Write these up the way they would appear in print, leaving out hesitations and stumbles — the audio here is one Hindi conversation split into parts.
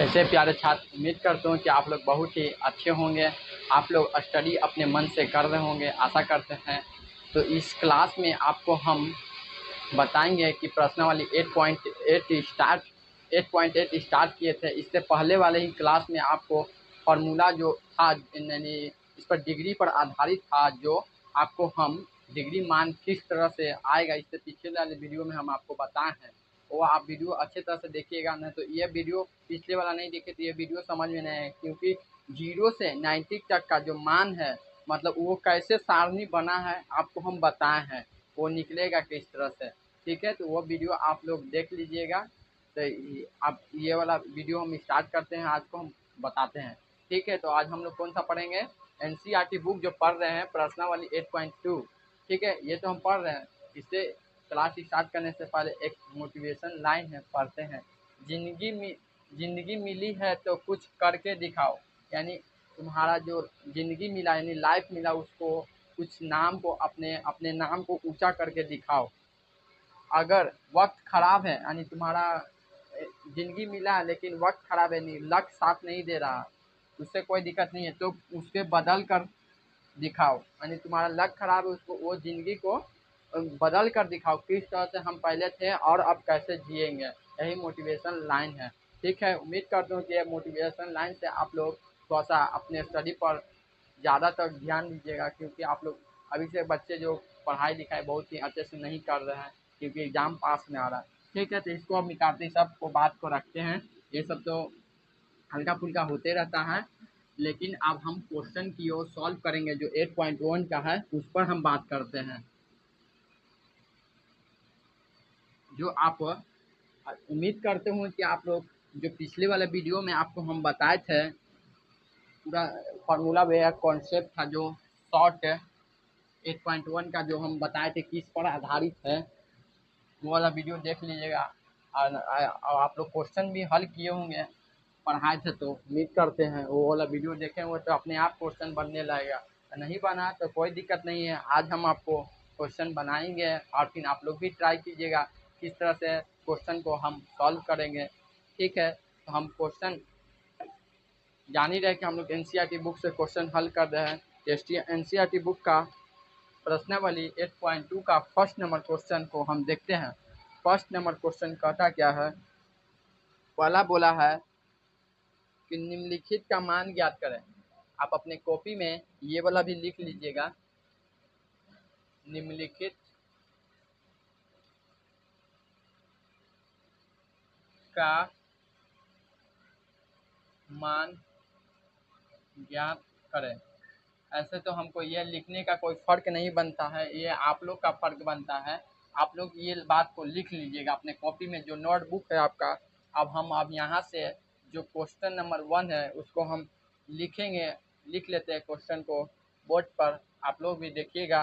कैसे प्यारे छात्र, उम्मीद करता हूँ कि आप लोग बहुत ही अच्छे होंगे। आप लोग स्टडी अपने मन से कर रहे होंगे, आशा करते हैं। तो इस क्लास में आपको हम बताएंगे कि प्रश्नावली 8.8 स्टार्ट किए थे। इससे पहले वाले ही क्लास में आपको फार्मूला जो था, यानी इस पर डिग्री पर आधारित था, जो आपको हम डिग्री मान किस तरह से आएगा, इससे पिछले वाले वीडियो में हम आपको बताए हैं। वो आप वीडियो अच्छे तरह से देखिएगा, नहीं तो ये वीडियो पिछले वाला नहीं देखे तो ये वीडियो समझ में नहीं है, क्योंकि 0 से 90 तक का जो मान है, मतलब वो कैसे सारणी बना है आपको हम बताए हैं, वो निकलेगा किस तरह से। ठीक है, तो वो वीडियो आप लोग देख लीजिएगा। तो अब ये वाला वीडियो हम स्टार्ट करते हैं, आज को हम बताते हैं। ठीक है, तो आज हम लोग कौन सा पढ़ेंगे, एनसीईआरटी बुक जो पढ़ रहे हैं प्रश्नावली 8.2। ठीक है, ये तो हम पढ़ रहे हैं। इससे क्लास स्टार्ट करने से पहले एक मोटिवेशन लाइन है, पढ़ते हैं। जिंदगी मिली है तो कुछ करके दिखाओ, यानी तुम्हारा जो जिंदगी मिला, यानी लाइफ मिला, उसको कुछ नाम को अपने नाम को ऊंचा करके दिखाओ। अगर वक्त खराब है, यानी तुम्हारा जिंदगी मिला है लेकिन वक्त खराब है, नहीं लक साथ नहीं दे रहा, उससे कोई दिक्कत नहीं है, तो उसके बदल कर दिखाओ। यानी तुम्हारा लक खराब है, उसको वो जिंदगी को बदल कर दिखाओ, किस तरह से हम पहले थे और अब कैसे जिएंगे। यही मोटिवेशन लाइन है। ठीक है, उम्मीद करता हूँ कि ये मोटिवेशन लाइन से आप लोग थोड़ा सा अपने स्टडी पर ज़्यादातर ध्यान दीजिएगा, क्योंकि आप लोग अभी से बच्चे जो पढ़ाई लिखाई बहुत ही अच्छे से नहीं कर रहे हैं, क्योंकि एग्ज़ाम पास में आ रहा है। ठीक है, तो इसको हम निकालते सब को बात को रखते हैं। ये सब तो हल्का फुल्का होते रहता है, लेकिन अब हम क्वेश्चन की ओर सॉल्व करेंगे, जो 8.1 का है उस पर हम बात करते हैं। जो आप उम्मीद करते हूँ कि आप लोग जो पिछले वाले वीडियो में आपको हम बताए थे, पूरा फार्मूला वे कॉन्सेप्ट था, जो शॉर्ट 8.1 का जो हम बताए थे किस पर आधारित है, वो वाला वीडियो देख लीजिएगा। और आप लोग क्वेश्चन भी हल किए होंगे, पढ़ाए थे, तो उम्मीद करते हैं वो वाला वीडियो देखे हुए तो अपने आप क्वेश्चन बनने लगेगा। नहीं बना तो कोई दिक्कत नहीं है, आज हम आपको क्वेश्चन बनाएंगे और फिर आप लोग भी ट्राई कीजिएगा किस तरह से क्वेश्चन को हम सॉल्व करेंगे। ठीक है, तो हम क्वेश्चन जान ही रहे कि हम लोग एनसीईआरटी बुक से क्वेश्चन हल कर रहे हैं। एनसीईआरटी बुक का प्रश्नावली 8.2 का फर्स्ट नंबर क्वेश्चन को हम देखते हैं। फर्स्ट नंबर क्वेश्चन कहता क्या है, पहला बोला है कि निम्नलिखित का मान ज्ञात करें। आप अपने कॉपी में ये वाला भी लिख लीजिएगा, निम्नलिखित का मान ज्ञात करें। ऐसे तो हमको ये लिखने का कोई फ़र्क नहीं बनता है, ये आप लोग का फ़र्क बनता है। आप लोग ये बात को लिख लीजिएगा अपने कॉपी में, जो नोटबुक है आपका। अब यहाँ से जो क्वेश्चन नंबर 1 है उसको हम लिखेंगे, लिख लेते हैं क्वेश्चन को बोर्ड पर। आप लोग भी देखिएगा,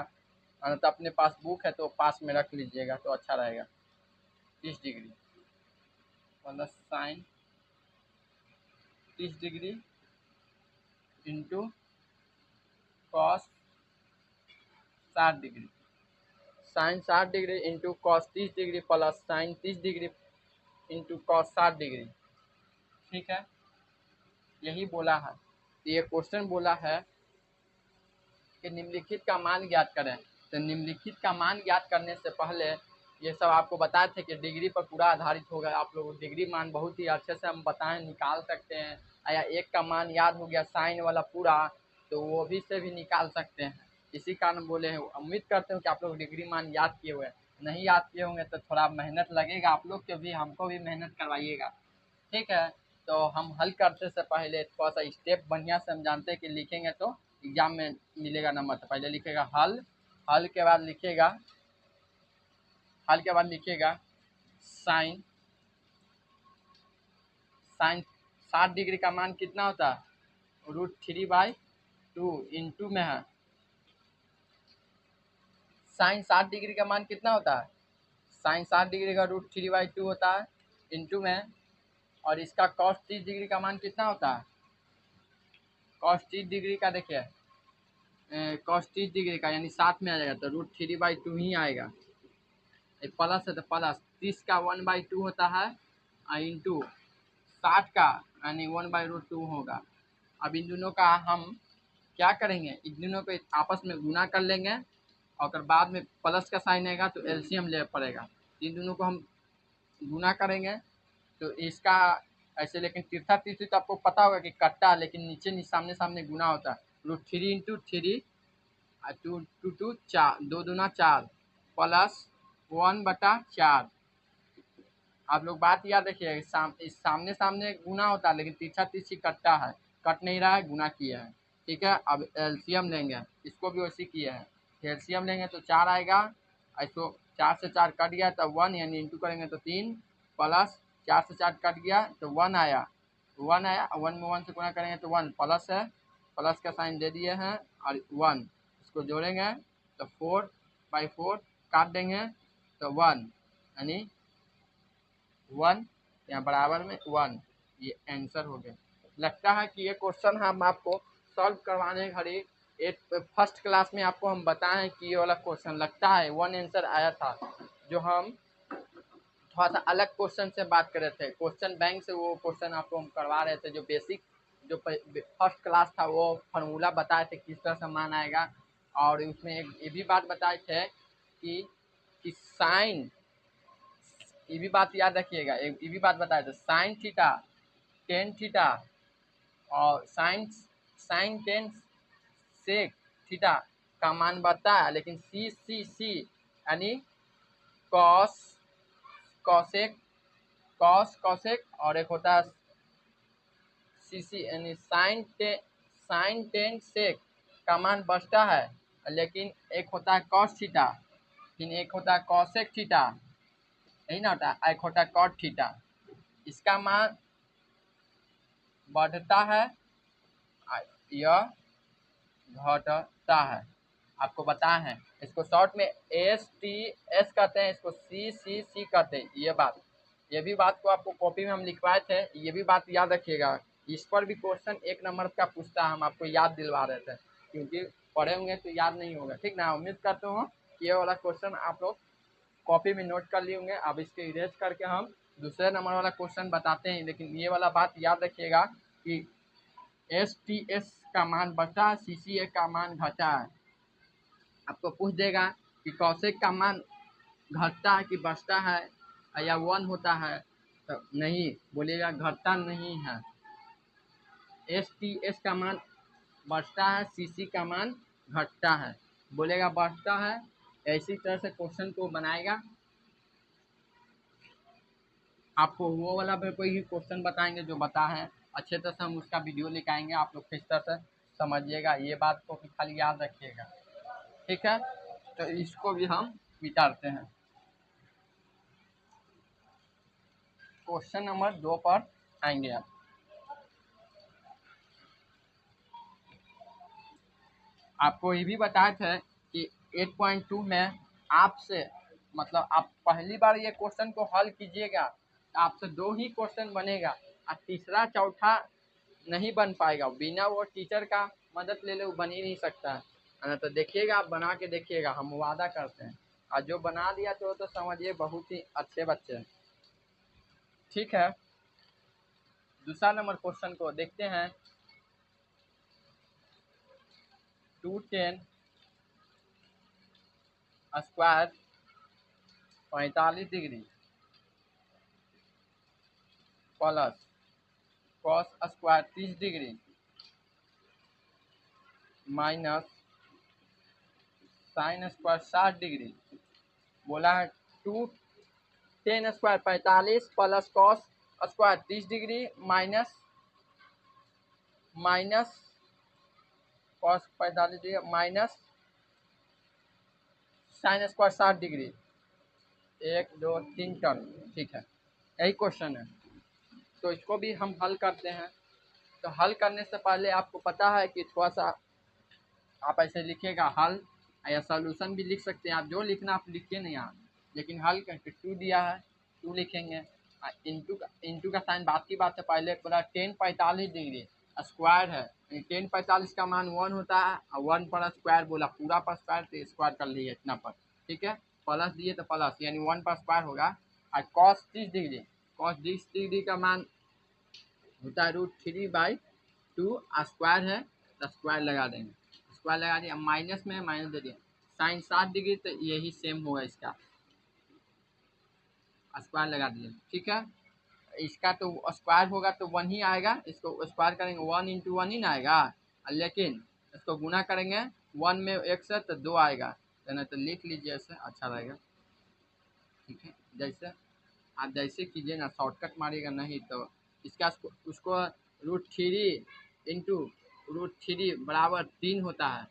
तो अपने पास बुक है तो पास में रख लीजिएगा तो अच्छा रहेगा। 30 डिग्री मतलब sine 30 degree into cos 60 degree, sine 60 degree into cos 30 degree plus sine 30 degree into cos 60 degree. ठीक है, यही बोला है। तो ये क्वेश्चन बोला है कि निम्नलिखित का मान ज्ञात करें। तो निम्नलिखित का मान ज्ञात करने से पहले ये सब आपको बताए थे कि डिग्री पर पूरा आधारित होगा। आप लोग डिग्री मान बहुत ही अच्छे से हम बताएं, निकाल सकते हैं। या एक का मान याद हो गया साइन वाला पूरा, तो वो भी से भी निकाल सकते हैं। इसी कारण बोले हैं। उम्मीद करते हो कि आप लोग डिग्री मान याद किए हुए। नहीं याद किए होंगे तो थोड़ा मेहनत लगेगा आप लोग के भी, हमको भी मेहनत करवाइएगा। ठीक है, तो हम हल करते से पहले थोड़ा सा स्टेप बढ़िया से हम जानते हैं कि लिखेंगे तो एग्जाम में मिलेगा नंबर। तो पहले लिखेगा हल, हल के बाद लिखेगा साइन, साइन 60 डिग्री का मान कितना होता है, √3/2 इंटू में है। साइन 60 डिग्री का मान कितना होता है, साइन 60 डिग्री का √3/2 होता है इंटू में। और इसका कॉस 30 डिग्री का मान कितना होता है, कॉस 30 डिग्री का देखिए, कॉस 30 डिग्री का यानी 7 में आ जाएगा तो √3/2 ही आएगा। प्लस है तो प्लस 30 का 1/2 होता है इंटू 60 का यानी 1/√2 होगा। अब इन दोनों का हम क्या करेंगे, इन दोनों को आपस में गुना कर लेंगे और अगर बाद में प्लस का साइन आएगा तो एलसीएम ले पड़ेगा। इन दोनों को हम गुना करेंगे तो इसका ऐसे, लेकिन तीर्था तीर्थी तो आपको पता होगा कि कट्टा, लेकिन नीचे सामने सामने गुना होता है। √3 × 3 टू टू टू 4, 2 दूना 4 प्लस 1/4। आप लोग बात याद रखिए, सामने सामने गुना होता है लेकिन तीर्था तीर्थी कट्टा है, कट नहीं रहा है, गुना किया है। ठीक है, अब एलसीएम लेंगे, इसको भी वैसे किया है। एलसीएम लेंगे तो 4 आएगा, ऐसो 4 से 4 कट गया तो 1, यानी इंटू करेंगे तो 3 प्लस 4 से 4 कट गया तो 1 आया, 1 आया। 1 में 1 से गुना करेंगे तो 1 प्लस है, प्लस का साइन दे दिए हैं और 1 इसको जोड़ेंगे तो 4/4 काट देंगे तो 1, यानी 1 यहाँ बराबर में 1, ये आंसर हो गया। लगता है कि ये क्वेश्चन हम आपको सॉल्व करवाने घड़ी फर्स्ट क्लास में आपको हम बताएं कि ये वाला क्वेश्चन लगता है 1 आंसर आया था। जो हम थोड़ा सा अलग क्वेश्चन से बात कर रहे थे, क्वेश्चन बैंक से वो क्वेश्चन आपको हम करवा रहे थे। जो बेसिक जो फर्स्ट क्लास था वो फार्मूला बताए थे किस तरह से मान आएगा, और उसमें एक ये भी बात बताए थे कि साइन, ये भी बात याद रखिएगा, ये भी बात बताया था साइन थीटा टेन थीटा और साइन टेन सेक थीटा का मान बढ़ता है, लेकिन सी यानी कॉस कॉसेक और एक होता है सी यानी साइन टेन सेक का मान बढ़ता है, लेकिन एक होता है कॉस थीटा, फिर एक होता है कॉसेक थीटा, यही ना होता है, एक होता है कॉट थीटा। इसका मान बढ़ता है, यह घटता है, आपको बताया है। इसको शॉर्ट में STS कहते हैं, इसको CCC कहते हैं। ये भी बात को आपको कॉपी में हम लिखवाए थे, ये भी बात याद रखिएगा। इस पर भी क्वेश्चन 1 नंबर का पूछता है, हम आपको याद दिलवा रहे थे, क्योंकि पढ़े होंगे तो याद नहीं होगा। ठीक ना, उम्मीद करता हूँ कि ये वाला क्वेश्चन आप लोग कॉपी में नोट कर लिए होंगे। अब इसके इरेज करके हम दूसरे नंबर वाला क्वेश्चन बताते हैं, लेकिन ये वाला बात याद रखिएगा कि STS का मान बढ़ता है, CCA का मान घटा है। आपको पूछ देगा कि कॉसेक का मान घटता है कि बढ़ता है या 1 होता है, तो नहीं बोलिएगा, घटता नहीं है। STS का मान बढ़ता है, CC का मान घटता है, बोलेगा बढ़ता है। ऐसी तरह से क्वेश्चन को बनाएगा। आपको वो वाला भी कोई क्वेश्चन बताएंगे जो बता है, अच्छे तरह से हम उसका वीडियो लेके आप लोग किस तरह से समझिएगा, ये बात को भी खाली याद रखिएगा। ठीक है, तो इसको भी हम विचारते हैं। क्वेश्चन नंबर 2 पर आएंगे। आप आपको ये भी बताए थे कि 8.2 में आपसे, मतलब आप पहली बार ये क्वेश्चन को हल कीजिएगा, आपसे 2 ही क्वेश्चन बनेगा और तीसरा चौथा नहीं बन पाएगा, बिना वो टीचर का मदद ले ले वो बन ही नहीं सकता है। तो देखिएगा, आप बना के देखिएगा, हम वादा करते हैं। और जो बना दिया तो समझिए बहुत ही अच्छे बच्चे हैं। ठीक है, दूसरा नंबर क्वेश्चन को देखते हैं। 2tan square 45 degree plus cos square 30 degree minus sine square 60 degree. बोला है 2tan square 45 plus cos square 30 degree minus cos 45 degree minus sine square 60 degree, 1 2 3 term. ठीक है, यही क्वेश्चन है, तो इसको भी हम हल करते हैं। तो हल करने से पहले आपको पता है कि थोड़ा सा आप ऐसे लिखिएगा, हल या सॉल्यूशन भी लिख सकते हैं, आप जो लिखना आप लिखिए नहीं आप, लेकिन हल करके 2 दिया है 2 लिखेंगे। इंटू का साइन बात की बात है, पहले पूरा 10 45 डिग्री स्क्वायर है, 10 45 का मान 1 होता है और 1 पर स्क्वायर बोला, पूरा पर स्क्वायर तो स्क्वायर कर लिए इतना पर। ठीक है, प्लस दिए तो प्लस, यानी 1 पर स्क्वायर होगा। और कॉस 30 डिग्री का मान होता है √3/2 स्क्वायर है तो स्क्वायर लगा देंगे, स्क्वायर लगा दिया, माइनस में माइनस दे दिया, साइन 60 डिग्री तो यही सेम होगा इसका, स्क्वायर लगा दिए। ठीक है, इसका तो स्क्वायर होगा तो 1 ही आएगा, इसको स्क्वायर करेंगे 1 × 1 ही ना आएगा, लेकिन इसको गुना करेंगे 1 में 1 से तो 2 आएगा, तो नहीं तो लिख लीजिए, ऐसे अच्छा रहेगा। ठीक है, जैसे आप जैसे कीजिए ना, शॉर्टकट मारिएगा, नहीं तो इसका उसको √3 बराबर 3 होता है,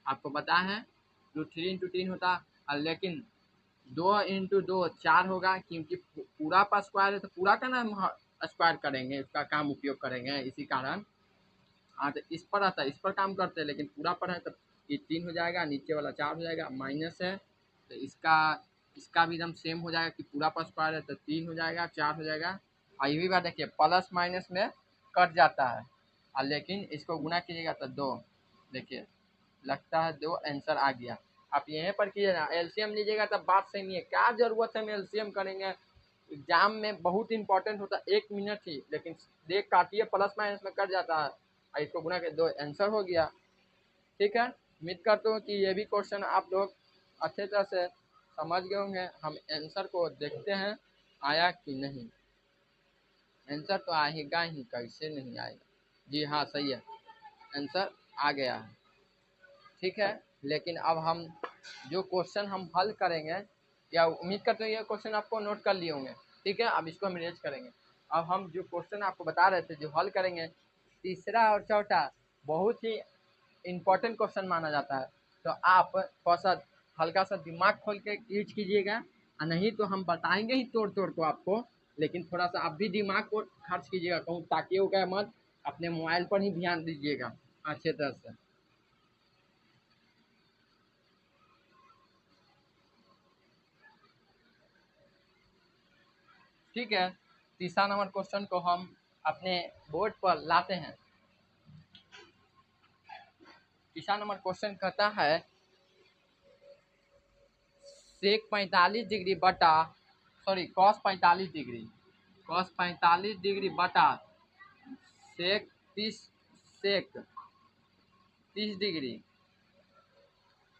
आपको पता है √3 होता है, लेकिन 2 × 2 4 होगा, क्योंकि पूरा का स्क्वायर है तो पूरा का ना स्क्वायर करेंगे, उसका काम उपयोग करेंगे, इसी कारण। हाँ, तो इस पर आता है, इस पर काम करते हैं, लेकिन पूरा पर है तो ये 3 हो जाएगा, नीचे वाला 4 हो जाएगा, माइनस है तो इसका इसका भी एकदम सेम हो जाएगा कि पूरा पर स्क्वायर है तो 3 हो जाएगा, 4 हो जाएगा। और ये भी बात देखिए, प्लस माइनस में कट जाता है, और लेकिन इसको गुना कीजिएगा तो 2, देखिए लगता है 2 आंसर आ गया। आप यहीं पर कीजिए ना, एलसीएम लीजिएगा तब बात सही है, क्या ज़रूरत है हम एलसीएम करेंगे, एग्जाम में बहुत इंपॉर्टेंट होता है 1 मिनट ही, लेकिन देख काटिए प्लस माइनस में कट जाता है, और इसको गुना के 2 आंसर हो गया। ठीक है, उम्मीद करता हूँ कि ये भी क्वेश्चन आप लोग अच्छे तरह से समझ गए होंगे। हम आंसर को देखते हैं आया कि नहीं, आंसर तो आएगा ही, कैसे नहीं आएगा। जी हाँ, सही है, आंसर आ गया है। ठीक है, लेकिन अब हम जो क्वेश्चन हम हल करेंगे, या उम्मीद करते हैं ये क्वेश्चन आपको नोट कर लिए होंगे। ठीक है, अब इसको हम रेज करेंगे। अब हम जो क्वेश्चन आपको बता रहे थे जो हल करेंगे, तीसरा और चौथा बहुत ही इम्पोर्टेंट क्वेश्चन माना जाता है, तो आप थोड़ा सा हल्का सा दिमाग खोल के यूज कीजिएगा, और नहीं तो हम बताएंगे ही तोड़ तोड़ को आपको, लेकिन थोड़ा सा आप भी दिमाग को खर्च कीजिएगा, कहूँ ताकिएगा मत, अपने मोबाइल पर ही ध्यान दीजिएगा अच्छे तरह से। ठीक है, तीसरा नंबर क्वेश्चन को हम अपने बोर्ड पर लाते हैं। तीसरा नंबर क्वेश्चन कहता है सेक 45 डिग्री बटा कॉस 45 डिग्री, कॉस 45 डिग्री बटा सेक 30 डिग्री,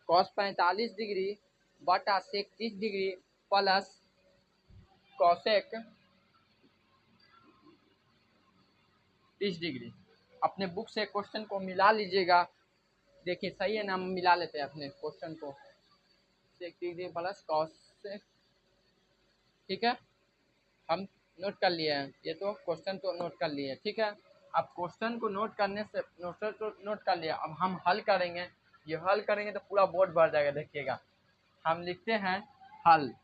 कॉस 45 डिग्री बटा sec 30 degree plus cosec 30 degree. अपने बुक से क्वेश्चन को मिला लीजिएगा, देखिए सही है ना, हम मिला लेते हैं अपने क्वेश्चन को, सेक 30 डिग्री प्लस कॉसेक। ठीक है, हम नोट कर लिए हैं, ये तो क्वेश्चन तो नोट कर लिए। ठीक है, अब क्वेश्चन को नोट करने से नोट कर लिया, अब हम हल करेंगे, ये हल करेंगे तो पूरा बोर्ड भर जाएगा। देखिएगा, हम लिखते हैं हल,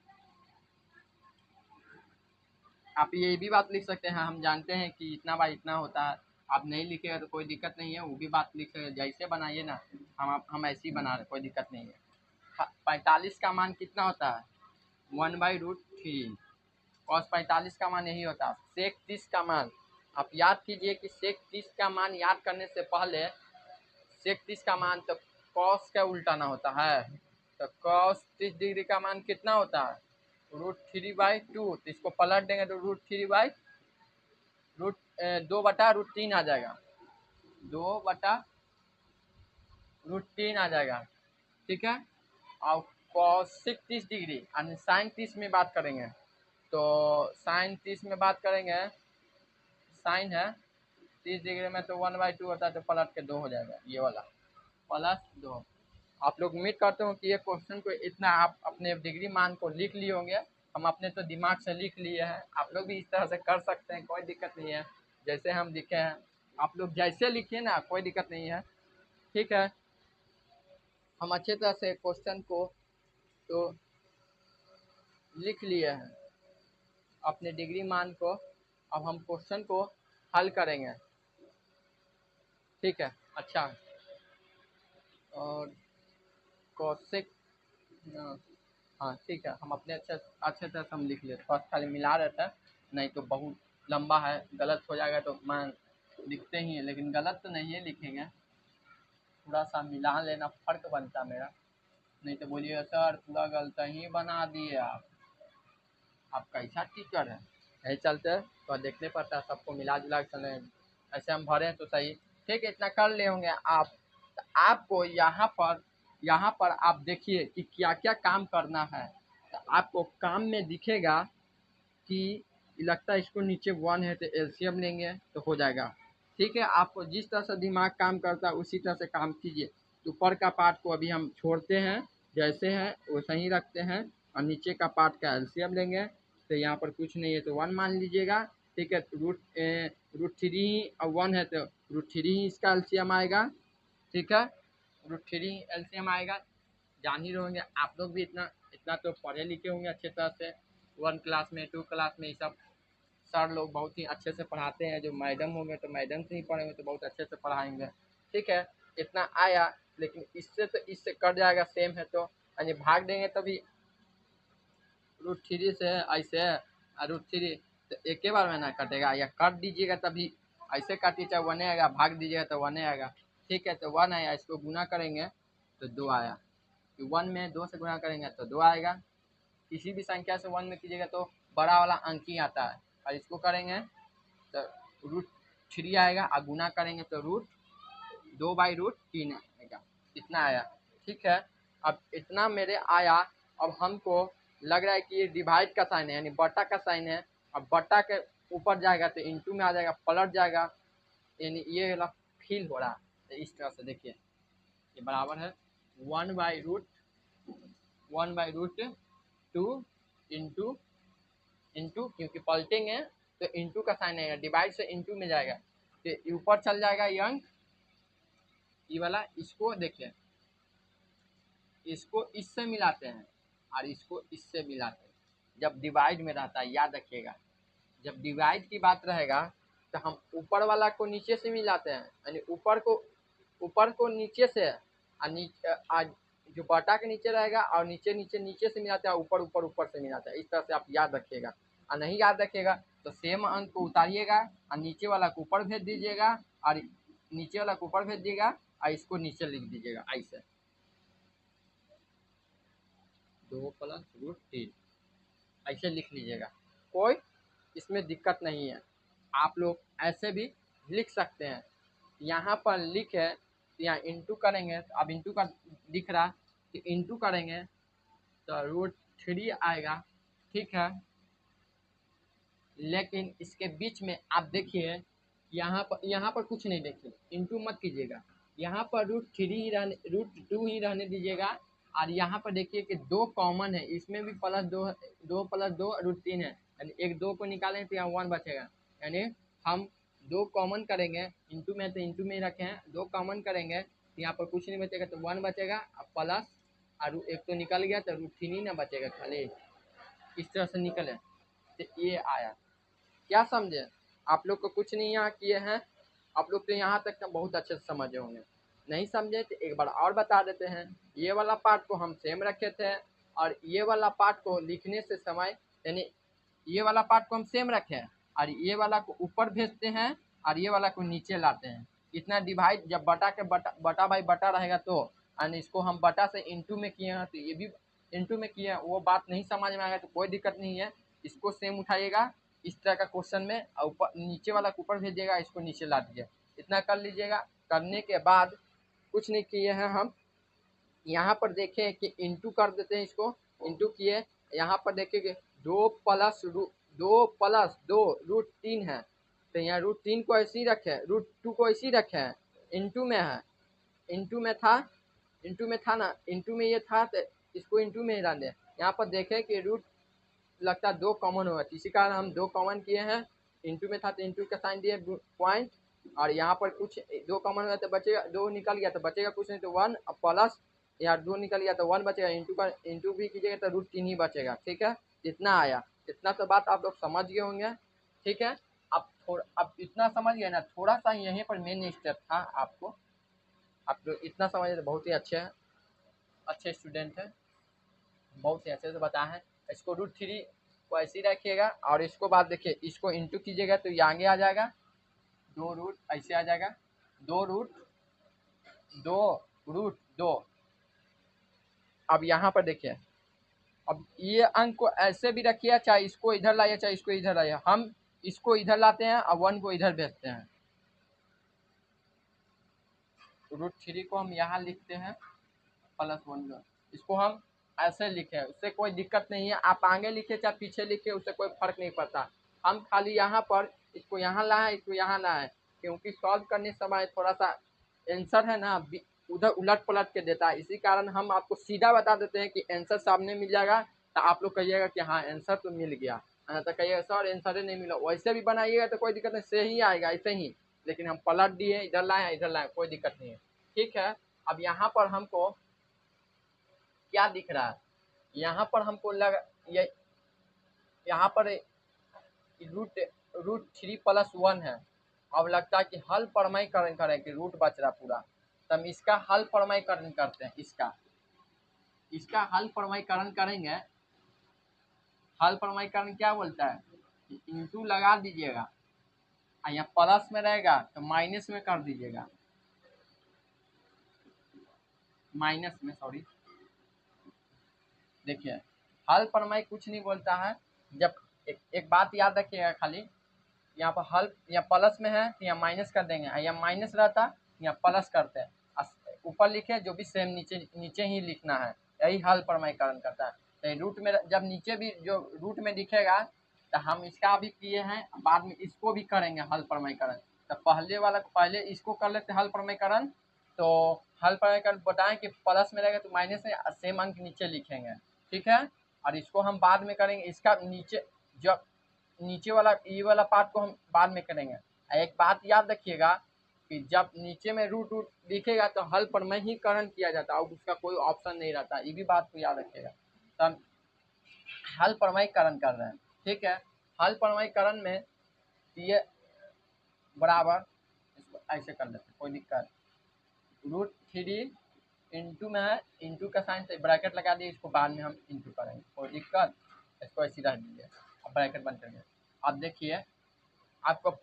आप ये भी बात लिख सकते हैं, हम जानते हैं कि इतना बाय इतना होता है, आप नहीं लिखेगा तो कोई दिक्कत नहीं है, वो भी बात लिख सकते हैं, जैसे बनाइए ना, हम ऐसे ही बना रहे, कोई दिक्कत नहीं है। 45 का मान कितना होता है 1/√3, कॉस 45 का मान यही होता है। सेक 30 का मान आप याद कीजिए कि सेक 30 का मान याद करने से पहले सेक 30 का मान तो कॉस का उल्टाना होता है, तो कॉस 30 डिग्री का मान कितना होता है √3/2, तो इसको पलट देंगे तो रूट 2/√3 आ जाएगा, 2/√3 आ जाएगा। ठीक है, और कॉसेक 30 डिग्री यानी साइन 30 में बात करेंगे, तो साइन 30 में बात करेंगे, साइन है 30 डिग्री में तो 1/2 होता है, तो पलट के 2 हो जाएगा, ये वाला +2। आप लोग उम्मीद करते हो कि ये क्वेश्चन को इतना आप अपने डिग्री मान को लिख लिए होंगे, हम अपने तो दिमाग से लिख लिए हैं, आप लोग भी इस तरह से कर सकते हैं, कोई दिक्कत नहीं है, जैसे हम लिखे हैं आप लोग जैसे लिखिए ना, कोई दिक्कत नहीं है। ठीक है, हम अच्छे तरह से क्वेश्चन को तो लिख लिए हैं अपने डिग्री मान को, अब हम क्वेश्चन को हल करेंगे। ठीक है, अच्छा, और कॉसेक, हाँ ठीक है, हम अपने अच्छे तरह से हम लिख लेते, फर्स्ट खाली मिला रहे थे, नहीं तो बहुत लंबा है, गलत हो जाएगा तो मान लिखते ही हैं, लेकिन गलत तो नहीं है लिखेंगे, थोड़ा सा मिला लेना फ़र्क बनता मेरा, नहीं तो बोलिए सर पूरा गलत ही बना दिए आप कैसा टीचर है। यही चलते तो देखने पड़ता है, सबको मिला जुला के चले, ऐसे हम भरें तो सही। ठीक है, इतना कर ले होंगे आप। तो आपको यहाँ पर आप देखिए कि क्या क्या काम करना है। तो आपको काम में दिखेगा कि लगता है इसको नीचे 1 है तो एलसीएम लेंगे तो हो जाएगा। ठीक है, आपको जिस तरह से दिमाग काम करता है उसी तरह से काम कीजिए। ऊपर का पार्ट को अभी हम छोड़ते हैं, जैसे है वैसे ही रखते हैं, और नीचे का पार्ट का एलसीएम लेंगे। तो यहाँ पर कुछ नहीं है तो 1 मान लीजिएगा। ठीक है, रूट 3 और 1 है तो रूट 3 ही इसका एलसीएम आएगा। ठीक है, रूट 3 एलसीएम आएगा। जान ही रहोगे आप लोग भी, इतना इतना तो पढ़े लिखे होंगे अच्छे तरह से। 1 क्लास में 2 क्लास में ये सब सर लोग बहुत ही अच्छे से पढ़ाते हैं। जो मैडम होंगे तो मैडम से ही पढ़ेंगे तो बहुत अच्छे से पढ़ाएंगे। ठीक है, इतना आया, लेकिन इससे तो इससे कट जाएगा, सेम है तो यानी भाग देंगे तभी रूट 3 से ऐसे रूट 3 तो एक ही बार में ना कटेगा, या काट दीजिएगा तभी ऐसे काटिए चाहे 1 आएगा, भाग दीजिएगा तो 1 आएगा। ठीक है, तो 1 आया, इसको गुना करेंगे तो 2 आया। 1 में 2 से गुना करेंगे तो 2 आएगा। किसी भी संख्या से 1 में कीजिएगा तो बड़ा वाला अंक ही आता है, और इसको करेंगे तो रूट 3 आएगा, और गुना करेंगे तो रूट 2/√3 आएगा। इतना आया। ठीक है, अब इतना मेरे आया। अब हमको लग रहा है कि ये डिवाइड का साइन है, यानी बटा का साइन है। अब बटा के ऊपर जाएगा तो इंटू में आ जाएगा, पलट जाएगा, यानी ये वाला फील हो रहा है। तो इस तरह से देखिए, ये बराबर है 1/√2 इंटू इंटू, क्योंकि पलटेंगे तो इंटू का साइन आएगा, डिवाइड से इंटू में जाएगा तो ऊपर चल जाएगा ये अंक, ये वाला। इसको देखिए, इसको इससे मिलाते हैं और इसको इससे मिलाते हैं जब डिवाइड में रहता है, याद रखिएगा। जब डिवाइड की बात रहेगा तो हम ऊपर वाला को नीचे से मिलाते हैं, यानी ऊपर को नीचे से, और नीचे जो बटा के नीचे रहेगा, और नीचे से मिलाते हैं, ऊपर से मिलाते हैं। इस तरह से आप याद रखिएगा। और नहीं याद रखिएगा तो सेम अंक को उतारिएगा और नीचे वाला को ऊपर भेज दीजिएगा, और नीचे वाला को ऊपर भेज दीजिएगा, और इसको नीचे लिख दीजिएगा ऐसे 2+√3 ऐसे लिख लीजिएगा। कोई इसमें दिक्कत नहीं है, आप लोग ऐसे भी लिख सकते हैं। यहाँ पर लिख है तो यहाँ इंटू करेंगे, तो अब इंटू का दिख रहा तो इंटू करेंगे तो रूट 3 आएगा। ठीक है, लेकिन इसके बीच में आप देखिए, यहाँ पर कुछ नहीं, देखिए इंटू मत कीजिएगा। यहाँ पर रूट 2 ही रहने दीजिएगा। और यहाँ पर देखिए कि 2 कॉमन है, इसमें भी +2 2+2 √3 है, यानी एक 2 को निकालें तो यहाँ 1 बचेगा। यानी हम 2 कॉमन करेंगे, इंटू में तो इंटू में ही रखे हैं, 2 कॉमन करेंगे तो यहाँ पर कुछ नहीं बचेगा, तो 1 बचेगा, और प्लस और एक तो निकल गया तो √3 ही ना बचेगा खाली। इस तरह से निकले तो ये आया। क्या समझे? आप लोग को कुछ नहीं यहाँ किए हैं, आप लोग तो यहाँ तक बहुत अच्छे से समझे होंगे। नहीं समझे तो एक बार और बता देते हैं। ये वाला पार्ट को हम सेम रखे थे, और ये वाला पार्ट को लिखने से समय, यानी ये वाला पार्ट को हम सेम रखें और ये वाला को ऊपर भेजते हैं और ये वाला को नीचे लाते हैं। इतना डिवाइड जब बटा के बटा बाई बटा रहेगा तो, यानी इसको हम बटा से इंटू में किए हैं तो ये भी इंटू में किए हैं, वो बात नहीं समझ में आएगा तो कोई दिक्कत नहीं है। इसको सेम उठाइएगा इस तरह का क्वेश्चन में, और ऊपर नीचे वाला को ऊपर भेजिएगा, इसको नीचे ला दीजिए। इतना कर लीजिएगा। करने के बाद कुछ नहीं किए हैं हम, यहाँ पर देखें कि इंटू कर देते हैं, इसको इंटू किए। यहाँ पर देखेंगे 2+2 √3 है, तो यहाँ √3 को ऐसे ही रखे, √2 को ऐसे ही रखे हैं, इंटू में है, इंटू में था ना, इंटू में ये था तो इसको इंटू में ही डाल दें। यहाँ पर देखें कि रूट लगता है 2 कॉमन होगा, इसी कारण हम 2 कॉमन किए हैं। इंटू में था तो इंटू का साइन दिए पॉइंट, और यहाँ पर कुछ 2 कॉमन हुआ तो बचेगा, 2 निकल गया तो बचेगा कुछ नहीं तो 1, और प्लस यहाँ 2 निकल गया तो 1 बचेगा, इंटू भी कीजिएगा तो √3 ही बचेगा। ठीक है, इतना आया। इतना तो बात आप लोग समझ गए होंगे। ठीक है, अब इतना समझ गए ना, थोड़ा सा यहीं पर मेन स्टेप था आपको, आप लोग इतना समझे तो बहुत ही अच्छे स्टूडेंट हैं, बहुत ही अच्छे से बताए हैं। इसको √3 को ऐसे ही रखिएगा, और इसको बाद देखिए, इसको इंटू कीजिएगा तो ये आगे आ जाएगा, 2 रूट ऐसे आ जाएगा, 2 √2। अब यहाँ पर देखिए, अब ये अंक को ऐसे भी रखिए, चाहे इसको इधर लाइए चाहे इसको इधर लाइए, हम इसको इधर लाते हैं और 1 को इधर भेजते हैं। √3 को हम यहाँ लिखते हैं +1, इसको हम ऐसे लिखे, उससे कोई दिक्कत नहीं है। आप आगे लिखे चाहे पीछे लिखे, उससे कोई फर्क नहीं पड़ता। हम खाली यहाँ पर इसको यहाँ लाए, इसको यहाँ लाए, क्योंकि सॉल्व करने समय थोड़ा सा आंसर है ना उधर उलट पलट के देता है, इसी कारण हम आपको सीधा बता देते हैं कि आंसर सामने मिल जाएगा, तो आप लोग कहिएगा कि हाँ आंसर तो मिल गया, तो कहिएगा सर आंसर ही नहीं मिला। वैसे भी बनाइएगा तो कोई दिक्कत नहीं, सही आएगा ऐसे ही, लेकिन हम पलट दिए, इधर लाए इधर लाए, कोई दिक्कत नहीं है। ठीक है, अब यहाँ पर हमको क्या दिख रहा है, यहाँ पर हमको लगा ये यहाँ पर √3 + 1 है। अब लगता है कि हल प्रमेयकरण करें कि रूट बच रहा पूरा, तो हम इसका हल प्रमेयकरण करते हैं। इसका हल प्रमेयकरण करेंगे। हल प्रमेयकरण क्या बोलता है कि इंटू लगा दीजिएगा, यहाँ प्लस में रहेगा तो माइनस में कर दीजिएगा, माइनस में, सॉरी। देखिए हल प्रमेय कुछ नहीं बोलता है, जब एक बात याद रखिएगा खाली, यहाँ पर हल यहाँ प्लस में है तो यहाँ माइनस कर देंगे, यहाँ माइनस रहता यहाँ प्लस करते हैं, ऊपर लिखे जो भी सेम नीचे ही लिखना है, यही हल प्रमेयकरण करता है। तो रूट में जब नीचे भी जो रूट में दिखेगा तो हम इसका भी किए हैं, बाद में इसको भी करेंगे हल प्रमेयकरण। तो पहले वाला पहले इसको कर लेते हल प्रमेयकरण। तो हल प्रमेयकरण बताएं कि प्लस में रहेगा तो माइनस में सेम अंक नीचे लिखेंगे, ठीक है। और इसको हम बाद में करेंगे, इसका नीचे जब नीचे वाला ये वाला पार्ट को हम बाद में करेंगे। एक बात याद रखिएगा कि जब नीचे में रूट दिखेगा तो हल प्रमेयीकरण किया जाता है और उसका कोई ऑप्शन नहीं रहता, ये भी बात को याद रखिएगा। तो हम हल प्रमेयीकरण कर रहे हैं, ठीक है। हल प्रमेयीकरण में ये बराबर, इसको ऐसे कर लेते हैं, कोई दिक्कत। √3 इंटू में है, इंटू का साइन से ब्रैकेट लगा दिए, इसको बाद में हम इंटू करेंगे, कोई दिक्कत। इसको ऐसे रख दीजिए, अब ब्रैकेट बंद करेंगे। अब देखिए आपको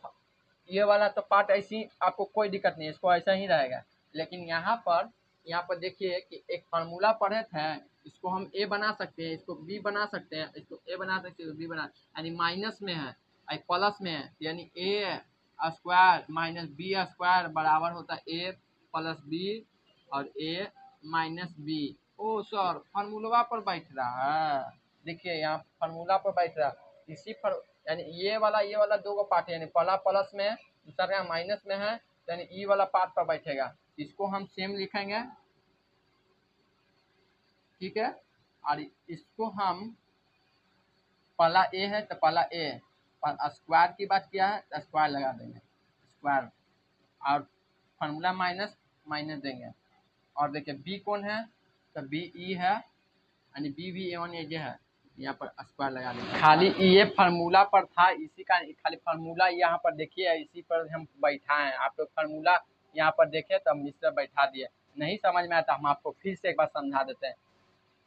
ये वाला तो पार्ट ऐसी आपको कोई दिक्कत नहीं है, इसको ऐसा ही रहेगा। लेकिन यहाँ पर देखिए कि एक फार्मूला पढ़े थे, इसको हम ए बना सकते हैं, इसको बी बना सकते हैं, इसको ए बना सकते हैं, बी बना, यानी माइनस में है प्लस में है, यानी ए स्क्वायर माइनस बी स्क्वायर बराबर होता है ए प्लस बी और ए माइनस बी। ओ सर फार्मूला पर बैठ रहा है, देखिए यहाँ फार्मूला पर बैठ रहा है, इसी पर यानी ये वाला दो पार्ट है, यानी पहला प्लस में है, दूसरा माइनस में है, यानी ई वाला पार्ट पर बैठेगा। इसको हम सेम लिखेंगे, ठीक है। और इसको हम पहला ए है तो पहला ए, और स्क्वायर की बात किया है तो स्क्वायर लगा देंगे, स्क्वायर, और फार्मूला माइनस माइनस देंगे। और देखिए बी कौन है तो बी ई है, यानी बी भी A1 AJ है, यहाँ पर स्क्वायर लगा देंगे। खाली ये फार्मूला पर था, इसी का खाली फार्मूला यहाँ पर देखिए, इसी पर हम बैठा है। आप लोग फार्मूला यहाँ पर देखे तो हम इस तरह बैठा दिए, नहीं समझ में आता हम आपको फिर से एक बार समझा देते हैं।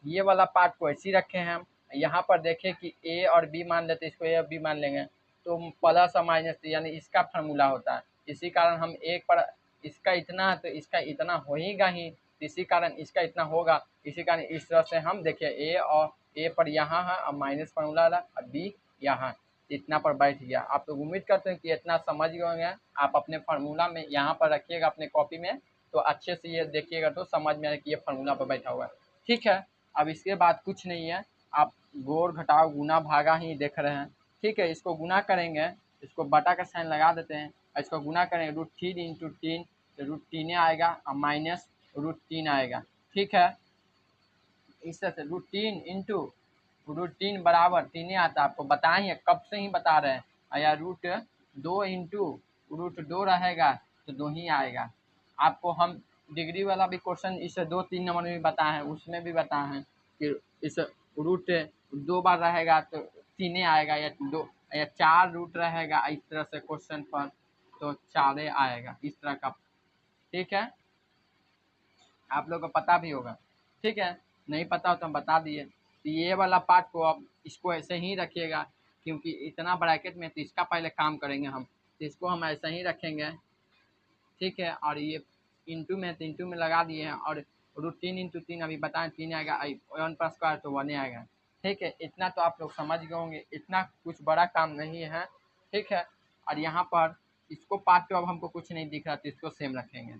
ये वाला पार्ट को ऐसे रखे हैं हम, यहाँ पर देखें कि ए और बी मान लेते, इसको ए और बी मान लेंगे तो प्लस और माइनस, यानी इसका फार्मूला होता है। इसी कारण हम एक पर इसका इतना तो इसका इतना होगा ही, इसी कारण इसका इतना होगा, इसी कारण इस तरह से हम देखिए ए और ए पर यहाँ है और माइनस फार्मूला और बी यहाँ इतना पर बैठ गया। आप लोग उम्मीद करते हैं कि इतना समझ गए होंगे। आप अपने फार्मूला में यहाँ पर रखिएगा अपने कॉपी में, तो अच्छे से ये देखिएगा तो समझ में आएगा कि ये फार्मूला पर बैठा हुआ है, ठीक है। अब इसके बाद कुछ नहीं है, आप जोड़ घटाव गुना भागा ही देख रहे हैं, ठीक है। इसको गुना करेंगे, इसको बटा का साइन लगा देते हैं, इसको गुना करेंगे √3 इंटू 3 तो √3 आएगा और माइनस √3 आएगा, ठीक है। इस तरह से √3 इंटू √3 बराबर 3 आता है, आपको बताए हैं कब से ही बता रहे हैं। या √2 इंटू √2 रहेगा तो 2 ही आएगा। आपको हम डिग्री वाला भी क्वेश्चन इस 2-3 नंबर में भी बताए हैं, उसमें भी बताए हैं कि इस √2 बार रहेगा तो 3 आएगा, या 2 या 4 रूट रहेगा इस तरह से क्वेश्चन पर तो 4 आएगा, इस तरह का, ठीक है। आप लोग को पता भी होगा, ठीक है। नहीं पता हो तो हम बता दिए। तो ये वाला पार्ट को अब इसको ऐसे ही रखिएगा, क्योंकि इतना ब्रैकेट में तो इसका पहले काम करेंगे हम, तो इसको हम ऐसे ही रखेंगे, ठीक है। और ये इंटू में तो इंटू में लगा दिए हैं, और √3 इंटू 3 अभी बताएं 3 आएगा, 1 पर स्क्वायर तो 1 आएगा, ठीक है, इतना तो आप लोग समझ गए होंगे, इतना कुछ बड़ा काम नहीं है। ठीक है, और यहाँ पर इसको पार्ट तो अब हमको कुछ नहीं दिख रहा तो इसको सेम रखेंगे।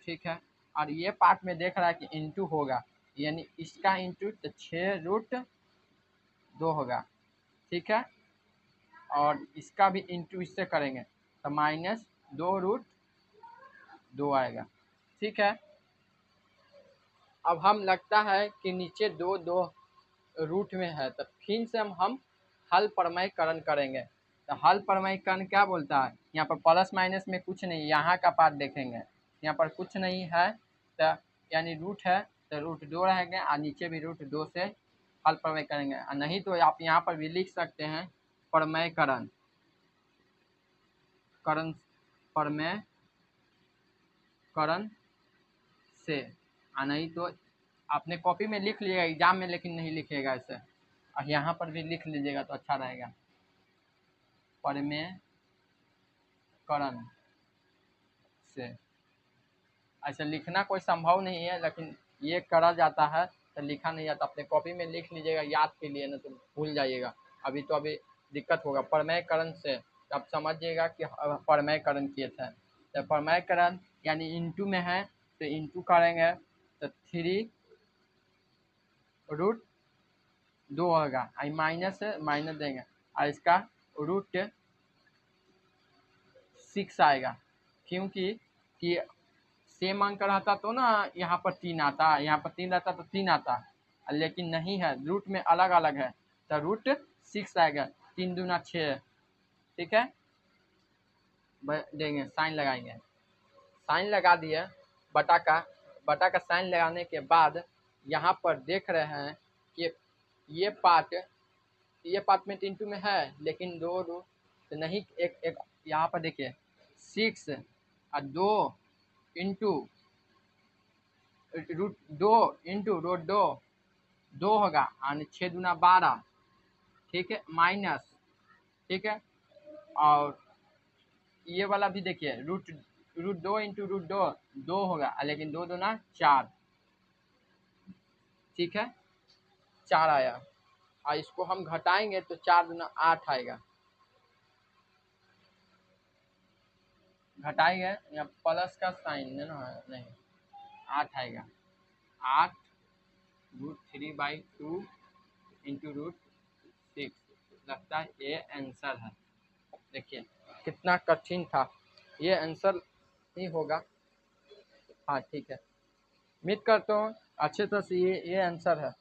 ठीक है, और ये पार्ट में देख रहा है कि इंटू होगा, यानी इसका इंटू तो 6√2 होगा। ठीक है, और इसका भी इंटू इससे करेंगे तो -2√2 आएगा। ठीक है, अब हम लगता है कि नीचे 2 रूट में है तो फिर से हम हल प्रमेयकरण करेंगे। तो हल प्रमेयकरण क्या बोलता है, यहाँ पर प्लस माइनस में कुछ नहीं, यहाँ का पार्ट देखेंगे, यहाँ पर कुछ नहीं है तो यानी रूट है तो √2 रहेंगे और नीचे भी √2 से हल प्रमेय करेंगे। और नहीं तो आप यहाँ पर भी लिख सकते हैं प्रमेयकरण प्रमेयकरण से, और नहीं तो आपने कॉपी में लिख लीजिएगा एग्जाम में, लेकिन नहीं लिखिएगा ऐसे, और यहाँ पर भी लिख लीजिएगा तो अच्छा रहेगा। प्रमेयकरण से ऐसे लिखना कोई संभव नहीं है, लेकिन ये करा जाता है तो लिखा नहीं जाता। अपने कॉपी में लिख लीजिएगा याद के लिए, ना तो भूल जाइएगा। अभी दिक्कत होगा। प्रमेयकरण से तो आप समझिएगा कि प्रमेयकरण किए थे। तो प्रमेयकरण यानी इंटू में है तो इंटू करेंगे तो 3√2 होगा, आई माइनस देंगे और इसका √6 आएगा, क्योंकि कि सेम अंक रहता तो ना यहाँ पर 3 आता, यहाँ पर 3 रहता तो 3 आता, लेकिन नहीं है, रूट में अलग अलग है तो √6 आएगा। 3 दूना 6। ठीक है, देंगे, साइन लगाएंगे, साइन लगा दिए, बटा का साइन लगाने के बाद यहाँ पर देख रहे हैं कि ये पार्ट में 3 में है, लेकिन 2 तो नहीं, एक यहाँ पर देखिए 6 और 2 इंटू √2 होगा और 6 दूना 12। ठीक है, माइनस, ठीक है, और ये वाला भी देखिए √2 इंटू √2 होगा, लेकिन 2 दूना 4। ठीक है, 4 आया, और इसको हम घटाएंगे तो 4 दूना 8 आएगा। घटाएंगे यहाँ प्लस का साइन है ना, नहीं 8 आएगा। 8√3/2 इंटू √6 लगता है ये आंसर है। देखिए कितना कठिन था, ये आंसर ही होगा। हाँ ठीक है, उम्मीद करता हूँ अच्छे तरह से ये आंसर है।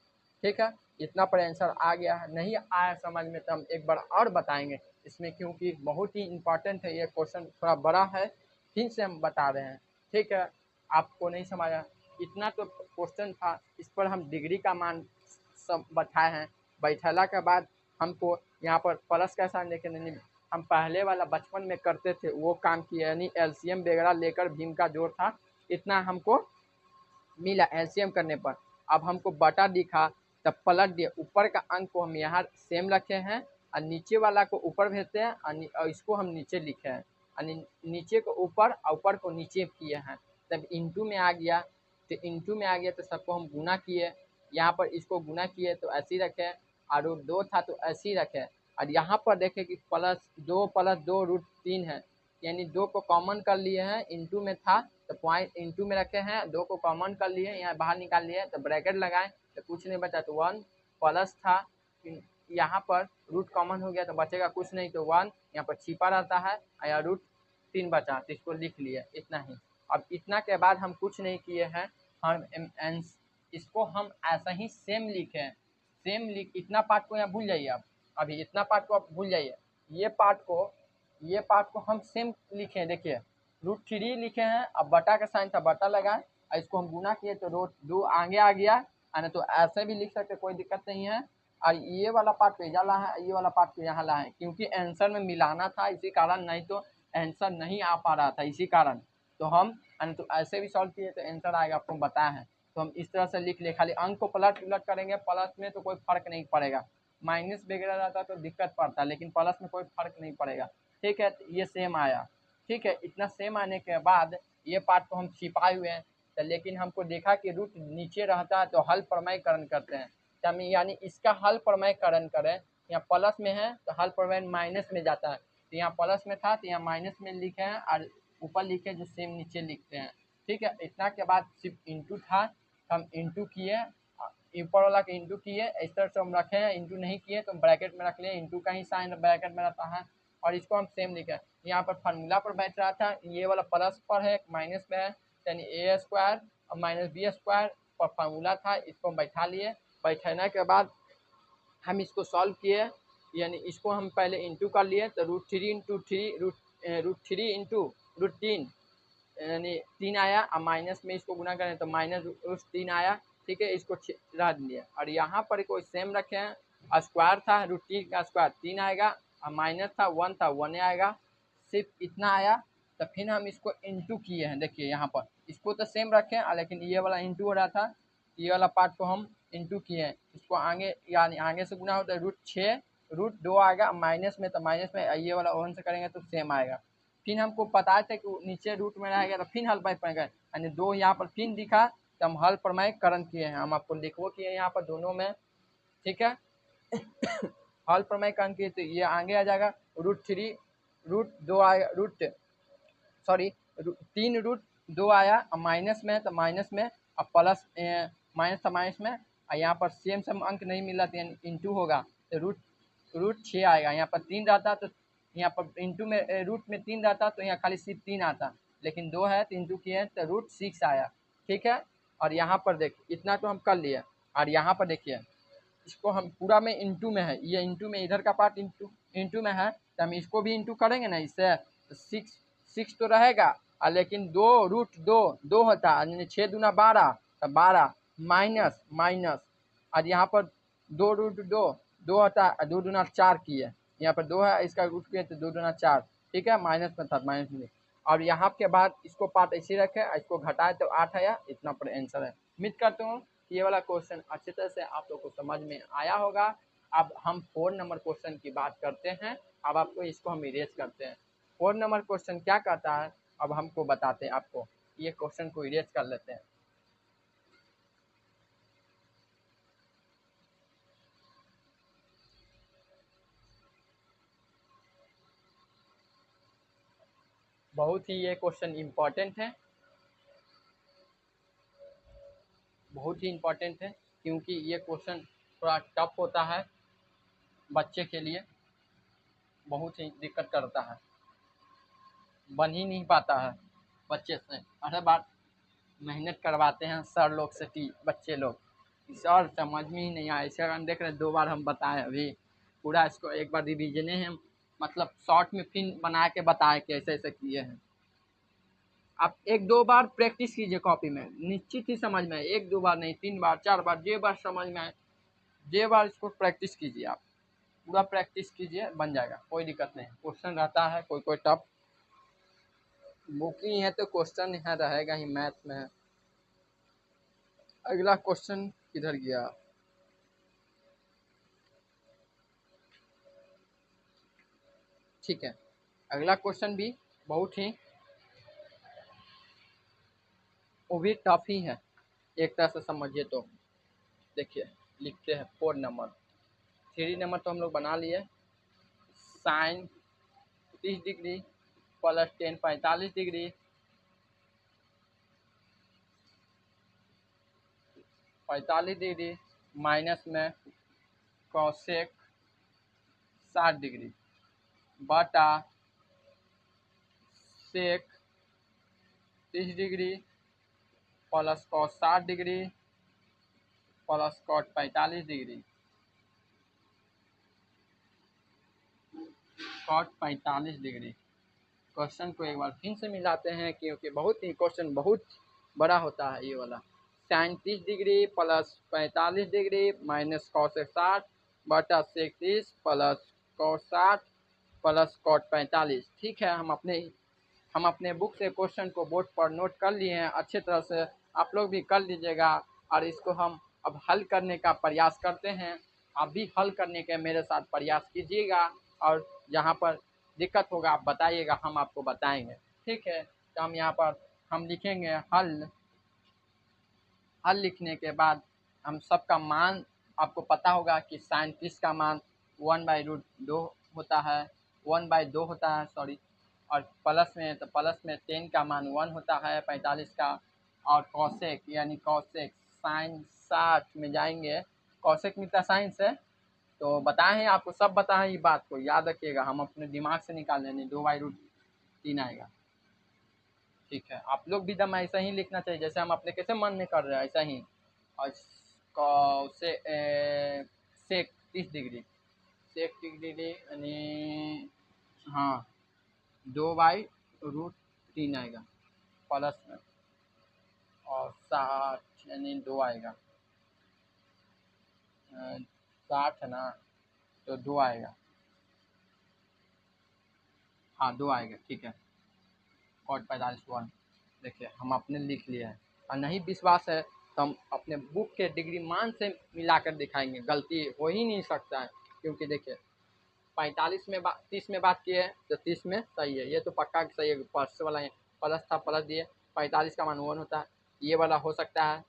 ठीक है, इतना पर आंसर आ गया है, नहीं आया समझ में तो हम एक बार और बताएंगे इसमें, क्योंकि बहुत ही इम्पोर्टेंट है ये क्वेश्चन, थोड़ा बड़ा है, फिर से हम बता रहे हैं। ठीक है, आपको नहीं समझा, इतना तो क्वेश्चन था, इस पर हम डिग्री का मान सब बैठाए हैं। बैठला के बाद हमको यहाँ पर प्लस का साइन लेके नहीं, हम पहले वाला बचपन में करते थे वो काम किए, यानी एलसीएम वगैरह लेकर भीम का जोड़ था, इतना हमको मिला एलसीएम करने पर। अब हमको बटा दिखा तब पलट दिया, ऊपर का अंक को हम यहाँ सेम रखे हैं और नीचे वाला को ऊपर भेजते हैं और इसको हम नीचे लिखे हैं, नीचे को ऊपर और ऊपर को नीचे किए हैं। तब इंटू में आ गया, तो इंटू में आ गया तो सबको हम गुना किए, यहाँ पर इसको गुना किए तो ऐसे ही रखे, और √2 था तो ऐसे ही रखे। और यहाँ पर देखें कि +2 + 2 √3 है, यानी 2 को कॉमन कर लिए हैं, इंटू में था तो पॉइंट इंटू में रखे हैं, 2 को कॉमन कर लिए, यहाँ बाहर निकाल लिए तो ब्रैकेट लगाएं तो कुछ नहीं बचा, तो 1 प्लस था, यहाँ पर रूट कॉमन हो गया तो बचेगा कुछ नहीं, तो 1 यहाँ पर छिपा रहता है, या √3 बचा तो इसको लिख लिए, इतना ही। अब इतना के बाद हम कुछ नहीं किए हैं, हम इसको हम ऐसा ही सेम लिखे, इतना पार्ट को यहाँ भूल जाइए आप, अभी इतना पार्ट को आप भूल जाइए, ये पार्ट को हम सेम लिखे, देखिए √3 लिखे हैं, अब बटा का साइन था बटा लगाए, और इसको हम गुना किए तो √2 आगे आ गया, नहीं तो ऐसे भी लिख सकते, कोई दिक्कत नहीं है। और ये वाला पार्ट पे इधर ला है, ये वाला पार्ट पे यहाँ ला है, क्योंकि आंसर में मिलाना था इसी कारण, नहीं तो आंसर नहीं आ पा रहा था इसी कारण। तो हम तो ऐसे भी सॉल्व किए तो आंसर आएगा, आपको बताया है। तो हम इस तरह से लिख ले, खाली अंक को पलट उलट करेंगे, प्लस में तो कोई फर्क नहीं पड़ेगा, माइनस वगैरह रहता तो दिक्कत पड़ता, लेकिन प्लस में कोई फर्क नहीं पड़ेगा। ठीक है, तो ये सेम आया। ठीक है, इतना सेम आने के बाद ये पार्ट को हम छिपाए हुए हैं, तो लेकिन हमको देखा कि रूट नीचे रहता है तो हल प्रमेयकरण करते हैं, यानी इसका हल प्रमेयकरण करें, यहाँ प्लस में है तो हल प्रमेय माइनस में जाता है, तो यहाँ प्लस में था तो यहाँ माइनस में लिखे हैं और ऊपर लिखे जो सेम नीचे लिखते हैं। ठीक है, इतना के बाद सिर्फ इंटू था, हम इंटू किए, ऊपर वाला के इंटू किए, इस तरह से हम रखे हैं, इंटू नहीं किए तो ब्रैकेट में रख लिए, इंटू का ही साइन ब्रैकेट में रहता है, और इसको हम सेम लिखे। यहाँ पर फार्मूला पर बैठ रहा था, ये वाला प्लस पर है, माइनस में है, यानी ए स्क्वायर और माइनस बी स्क्वायर पर फार्मूला था, इसको हम बैठा लिए। बैठाने के बाद हम इसको सॉल्व किए, यानी इसको हम पहले इंटू कर लिए, तो √3 इंटू √3 इंटू √3 यानी 3 आया, और माइनस में इसको गुना करें तो -√3 आया। ठीक है, इसको रख दिया, और यहाँ पर कोई सेम रखे हैं, स्क्वायर था √3 का स्क्वायर 3 आएगा, और माइनस था 1 था 1 आएगा, सिर्फ इतना आया। तो फिर हम इसको इंटू किए हैं, देखिए यहाँ पर इसको तो सेम रखें, लेकिन ये वाला इंटू हो रहा था, ये वाला पार्ट को हम इंटू किए हैं, इसको आगे यानी आगे से गुना होता है √6 √2 आएगा, माइनस में तो माइनस में, ये वाला 1 से करेंगे तो सेम आएगा। फिर हमको पता था कि नीचे रूट में रहेगा, तो फिर हल प्रमेय यानी 2 यहाँ पर फिर दिखा तो हम हल प्रमेयकरण किए हैं, हम आपको लिखो किए यहाँ पर दोनों में। ठीक है हल प्रमेयकरण किए तो ये आगे आ जाएगा, √3 √2 आएगा, 3 √2 आया, और माइनस में तो माइनस में, और प्लस माइनस था माइनस में, और यहाँ पर सेम अंक नहीं मिला तो इंटू होगा, तो √6 आएगा। यहाँ पर 3 रहता तो यहाँ पर इंटू में रूट में 3 रहता तो यहाँ खाली सिर्फ 3 आता, लेकिन 2 है तो इंटू किए तो √6 आया। ठीक है, और यहाँ पर देखिए इतना तो हम कर लिए, और यहाँ पर देखिए इसको हम पूरा में इंटू में है, ये इंटू में इधर का पार्ट इंटू में है, तो हम इसको भी इंटू करेंगे ना इससे, तो 6 तो रहेगा, लेकिन 2 होता है, यानी 6 दूना 12, तो 12 माइनस माइनस, और यहाँ पर 2 होता है, 2 दूना 4 किए, यहाँ पर 2 है, इसका रूट किए तो 2 दूना 4। ठीक है, माइनस में था माइनस में, और यहाँ के बाद इसको पार्ट ऐसे रखे, इसको घटाए तो 8 आया, इतना पर आंसर है। उम्मीद करता हूँ ये वाला क्वेश्चन अच्छी तरह से आप लोग को समझ में आया होगा। अब हम 4 नंबर क्वेश्चन की बात करते हैं, अब आपको इसको हम इरेज करते हैं। 4 नंबर क्वेश्चन क्या कहता है अब हमको बताते हैं, आपको ये क्वेश्चन को इरेज कर लेते हैं। बहुत ही ये क्वेश्चन इम्पॉर्टेंट है, बहुत ही इम्पॉर्टेंट है, क्योंकि ये क्वेश्चन थोड़ा टफ होता है, बच्चे के लिए बहुत ही दिक्कत करता है, बन ही नहीं पाता है बच्चे से। हर बार मेहनत करवाते हैं सर लोग से, बच्चे लोग सर समझ में ही नहीं आया, इसे अगर देख रहे 2 बार हम बताए, अभी पूरा इसको एक बार रिविजने हैं, मतलब शॉर्ट में फिर बना के बताए कि ऐसे ऐसे किए हैं। आप 1-2 बार प्रैक्टिस कीजिए कॉपी में, निश्चित ही समझ में आए, 1-2 बार नहीं 3 बार 4 बार, जे बार समझ में आए जे बार इसको प्रैक्टिस कीजिए, आप पूरा प्रैक्टिस कीजिए, बन जाएगा, कोई दिक्कत नहीं। क्वेश्चन रहता है कोई टफ, बुक ही है तो क्वेश्चन यहाँ रहेगा ही, मैथ में है। अगला क्वेश्चन किधर गया, ठीक है, अगला क्वेश्चन भी बहुत ही वो भी टफ ही है एक तरह से समझिए तो। देखिए लिखते हैं 4 नंबर, 3 नंबर तो हम लोग बना लिए, sine 30 degree plus tan 45 degree 45 degree minus में कॉसेक 60 डिग्री बटा sec 30 degree plus cos 60 degree plus cot 45 degree, cot 45 degree. Question को एक बार फिर से मिलाते हैं, क्योंकि बहुत ही क्वेश्चन बहुत बड़ा होता है ये वाला। Sine 30 degree plus 45 degree minus cosec 60 बटा sec 30 plus cos 60 plus cot 45। ठीक है, हम अपने बुक से क्वेश्चन को बोर्ड पर नोट कर लिए हैं, अच्छे तरह से आप लोग भी कर लीजिएगा, और इसको हम अब हल करने का प्रयास करते हैं। आप भी हल करने के मेरे साथ प्रयास कीजिएगा, और जहाँ पर दिक्कत होगा आप बताइएगा, हम आपको बताएंगे। ठीक है, तो हम यहाँ पर हम लिखेंगे हल लिखने के बाद हम सबका मान आपको पता होगा कि साइन 30 का मान 1/√2 होता है, 1/2 होता है सॉरी, और प्लस में तो प्लस में 10 का मान 1 होता है 45 का। और कॉसेक यानी कॉसेक साइन 60 में जाएंगे, कॉसेक मिलता साइन से, तो बताए हैं आपको, सब बताएं, ये बात को याद रखिएगा, हम अपने दिमाग से निकाल लेंगे, 2/√3 आएगा। ठीक है, आप लोग भी दम ऐसा ही लिखना चाहिए जैसे हम अपने कैसे मन में कर रहे हैं ऐसा ही। और सेक 30 डिग्री, सेक 30 डिग्री यानी हाँ 2/√3 आएगा प्लस में, और 60 यानी 2 आएगा, 60 है ना, तो 2 आएगा, हाँ 2 आएगा। ठीक है, कॉट 45 देखिए हम अपने लिख लिए हैं, और नहीं विश्वास है तो हम अपने बुक के डिग्री मान से मिलाकर दिखाएंगे, गलती हो ही नहीं सकता है, क्योंकि देखिए 45 में 30 में बात किए तो 30 में सही है, ये तो पक्का सही है, प्लस वाला है, प्लस था प्लस दिए, 45 का मान 1 होता है, ये वाला हो सकता है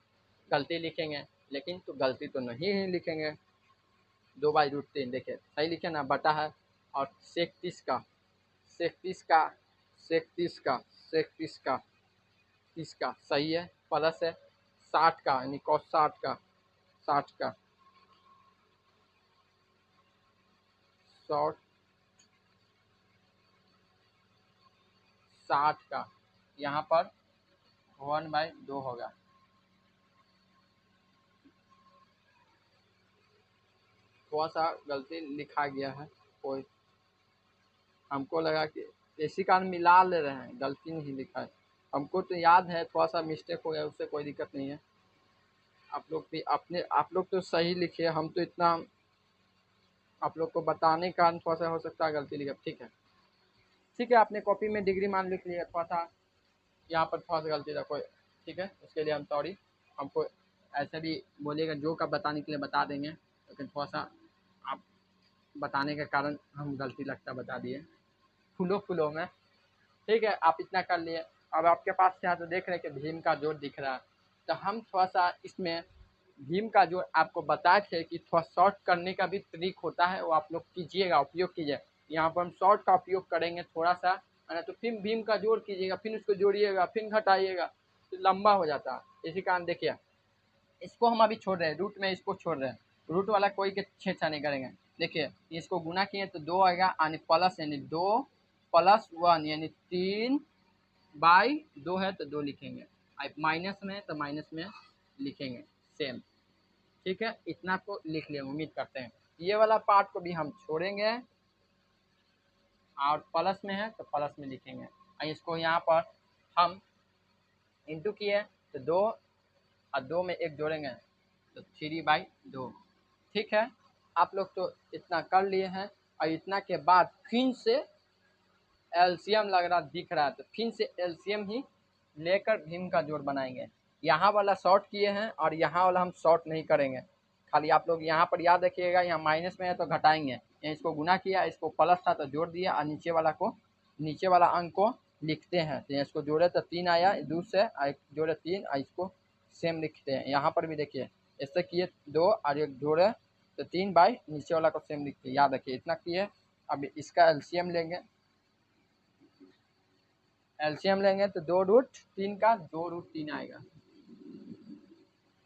गलती लिखेंगे, लेकिन तो गलती तो नहीं ही लिखेंगे, 2/√3 देखिए सही लिखे ना, बटा है। और सेक 30 का, सेक 30 का, सेक 30 का, सेक 30 का, 30 का सही है, प्लस है 60 का यानी कॉस 60 का, 60 का, शॉर्ट 60 का, यहाँ पर 1/2 होगा। थोड़ा सा गलती लिखा गया है, कोई हमको लगा कि इसी कारण मिला ले रहे हैं, गलती नहीं लिखा है, हमको तो याद है थोड़ा सा मिस्टेक हो गया, उससे कोई दिक्कत नहीं है। आप लोग भी अपने, आप लोग तो सही लिखिए, हम तो इतना आप लोग को बताने का थोड़ा सा हो सकता है गलती लिखा, ठीक है। ठीक है, आपने कॉपी में डिग्री मान लिख लिया, थोड़ा सा यहाँ पर थोड़ा सा गलती था कोई, ठीक है, उसके लिए हम सॉरी, हमको ऐसे भी बोलिएगा जो का बताने के लिए बता देंगे, लेकिन थोड़ा सा आप बताने के कारण हम गलती लगता बता दिए फूलों फूलों में। ठीक है, आप इतना कर लिए। अब आपके पास क्या, तो देख रहे हैं कि भीम का जोड़ दिख रहा है, तो हम थोड़ा सा इसमें भीम का जोड़ आपको बताए थे कि थोड़ा शॉर्ट करने का भी ट्रिक होता है, वो आप लोग कीजिएगा, उपयोग कीजिए। यहाँ पर हम शॉर्ट का उपयोग करेंगे थोड़ा सा, है ना, तो फिर भीम का जोड़ कीजिएगा, फिर उसको जोड़िएगा, फिर घटाइएगा, तो लंबा हो जाता है। इसी कारण देखिए इसको हम अभी छोड़ रहे हैं, रूट में इसको छोड़ रहे हैं, रूट वाला कोई के छेड़छाड़ नहीं करेंगे। देखिए इसको गुना किए तो 2 आएगा, यानी प्लस यानी 2+1 यानी 3/2 है तो 2 लिखेंगे, माइनस में तो माइनस में लिखेंगे सेम। ठीक है, इतना तो लिख लिए, उम्मीद करते हैं। ये वाला पार्ट को भी हम छोड़ेंगे, और प्लस में है तो प्लस में लिखेंगे, और इसको यहाँ पर हम इंटू किए तो 2 और 2 में 1 जोड़ेंगे तो 3/2। ठीक है, आप लोग तो इतना कर लिए हैं, और इतना के बाद फिर से एलसीएम लग रहा दिख रहा है, तो फिर से एलसीएम ही लेकर भीम का जोड़ बनाएंगे। यहाँ वाला शॉर्ट किए हैं और यहाँ वाला हम शॉर्ट नहीं करेंगे, खाली आप लोग यहाँ पर याद रखिएगा, यहाँ माइनस में है तो घटाएंगे, इसको गुना किया, इसको प्लस था तो जोड़ दिया, और नीचे वाला को, नीचे वाला अंक को लिखते हैं, तो इसको जोड़े तो 3 आया, दूसरे जोड़े 3, और इसको सेम लिखते हैं। यहाँ पर भी देखिए ऐसे किए 2 और 1 जोड़े तो 3 बाई नीचे वाला को सेम लिखते हैं, याद रखिए इतना किए। अब इसका एलसीएम लेंगे, एलसीएम लेंगे तो 2√3 का 2√3 आएगा।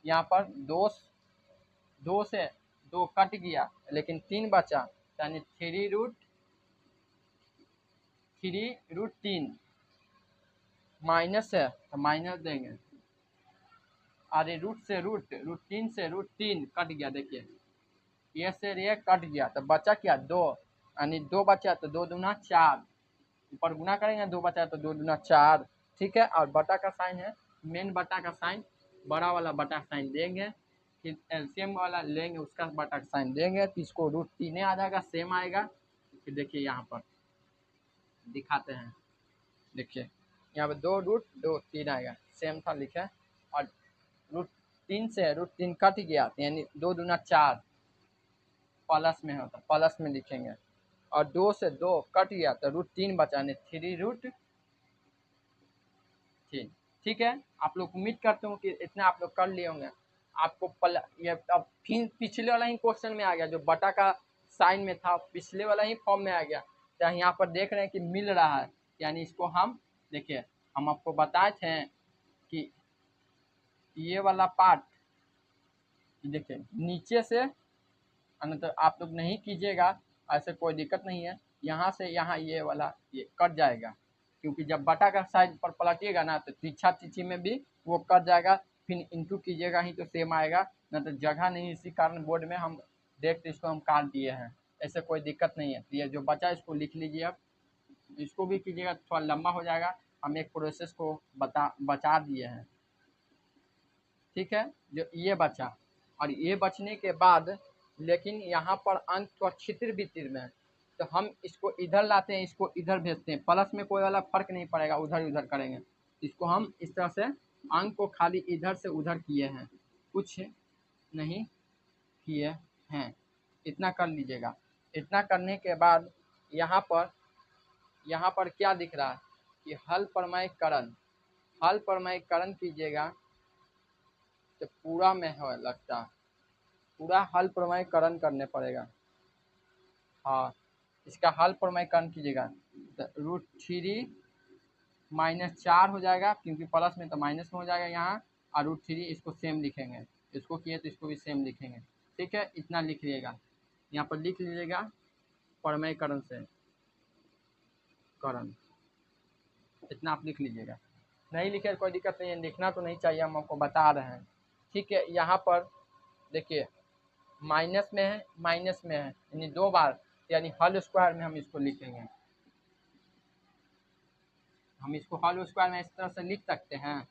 यहाँ पर 2 से 2 कट गया, लेकिन 3 बचा, यानी 3√3 माइनस है तो माइनस देंगे, अरे रूट से रूट 3 से √3 कट गया, देखिए ये से ये कट गया तो बचा क्या 2, यानी 2 बचा तो 2 दूना 4, ऊपर गुना करेंगे 2 बचा तो 2 दूना 4। ठीक है, और बटा का साइन है, मेन बटा का साइन, बड़ा वाला बटा साइन देंगे, फिर एलसीएम वाला लेंगे उसका बटा का साइन देंगे, तो इसको √3 आ जाएगा, सेम आएगा। फिर देखिए यहाँ पर दिखाते हैं, देखिए यहाँ पर 2√2 3 आएगा, सेम था लिखे, और √3 से √3 कट गया यानी 2 दूना 4 प्लस में होता, प्लस में लिखेंगे, और 2 से 2 कट गया तो √3 बचा, यानी 3√3। ठीक है, आप लोग उम्मीद करते हूँ कि इतना आप लोग कर लिए होंगे। आपको ये अब फिर पिछले वाला ही क्वेश्चन में आ गया, जो बटा का साइन में था पिछले वाला ही फॉर्म में आ गया। तो यहाँ पर देख रहे हैं कि मिल रहा है, यानी इसको हम देखिए, हम आपको बताए थे कि ये वाला पार्ट देखिए नीचे से, तो आप लोग नहीं कीजिएगा, ऐसे कोई दिक्कत नहीं है। यहाँ से यहाँ ये वाला ये कट जाएगा, क्योंकि जब बटा का साइड पर पलटिएगा ना तो तीछा तीछी में भी वो कट जाएगा, फिर इंटू कीजिएगा ही तो सेम आएगा, ना तो जगह नहीं, इसी कारण बोर्ड में हम देखते इसको हम काट दिए हैं। ऐसे कोई दिक्कत नहीं है। ये जो बचा इसको लिख लीजिए, अब इसको भी कीजिएगा, थोड़ा लंबा हो जाएगा, हम एक प्रोसेस को बचा दिए हैं। ठीक है, जो ये बचा, और ये बचने के बाद लेकिन यहाँ पर अंक तो छितिर बितिर में है, तो हम इसको इधर लाते हैं, इसको इधर भेजते हैं, प्लस में कोई वाला फर्क नहीं पड़ेगा, उधर उधर करेंगे। इसको हम इस तरह से अंक को खाली इधर से उधर किए हैं, कुछ नहीं किए हैं। इतना कर लीजिएगा। इतना करने के बाद यहाँ पर क्या दिख रहा है कि हल प्रमेयकरण, हल प्रमेयकरण कीजिएगा तो पूरा में है लगता है, पूरा हल प्रमेयकरण करने पड़ेगा। हाँ, इसका हल प्रमेयकरण कीजिएगा तो √3 - 4 हो जाएगा, क्योंकि प्लस में तो माइनस में हो जाएगा यहाँ, और √3 इसको सेम लिखेंगे, इसको किए तो इसको भी सेम लिखेंगे। ठीक है, इतना लिख लीजिएगा, यहाँ पर लिख लीजिएगा प्रमेयकरण से करण, इतना आप लिख लीजिएगा। नहीं लिखे कोई दिक्कत नहीं है, लिखना तो नहीं चाहिए, हम आपको बता रहे हैं। ठीक है, यहाँ पर देखिए माइनस में है, माइनस में है, यानी 2 बार, यानी हल स्क्वायर में हम इसको लिखेंगे। हम इसको हल स्क्वायर में इस तरह से लिख सकते हैं,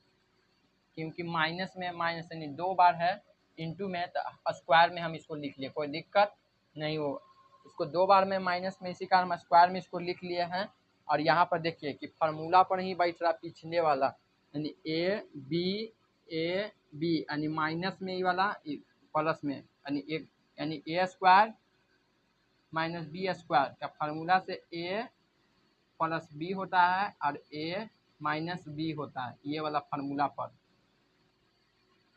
क्योंकि माइनस में माइनस यानी 2 बार है, इंटू में तो स्क्वायर में हम इसको लिख लिए, कोई दिक्कत नहीं हो। इसको 2 बार में माइनस में, इसी कारण हम स्क्वायर में इसको लिख लिए हैं। और यहाँ पर देखिए कि फार्मूला पर ही बैठ रहा पिछले वाला, यानी ए बी यानी माइनस में ये वाला प्लस में, यानी ए स्क्वायर माइनस बी स्क्वायर का फार्मूला से ए प्लस बी होता है और ए माइनस बी होता है, ये वाला फार्मूला पर,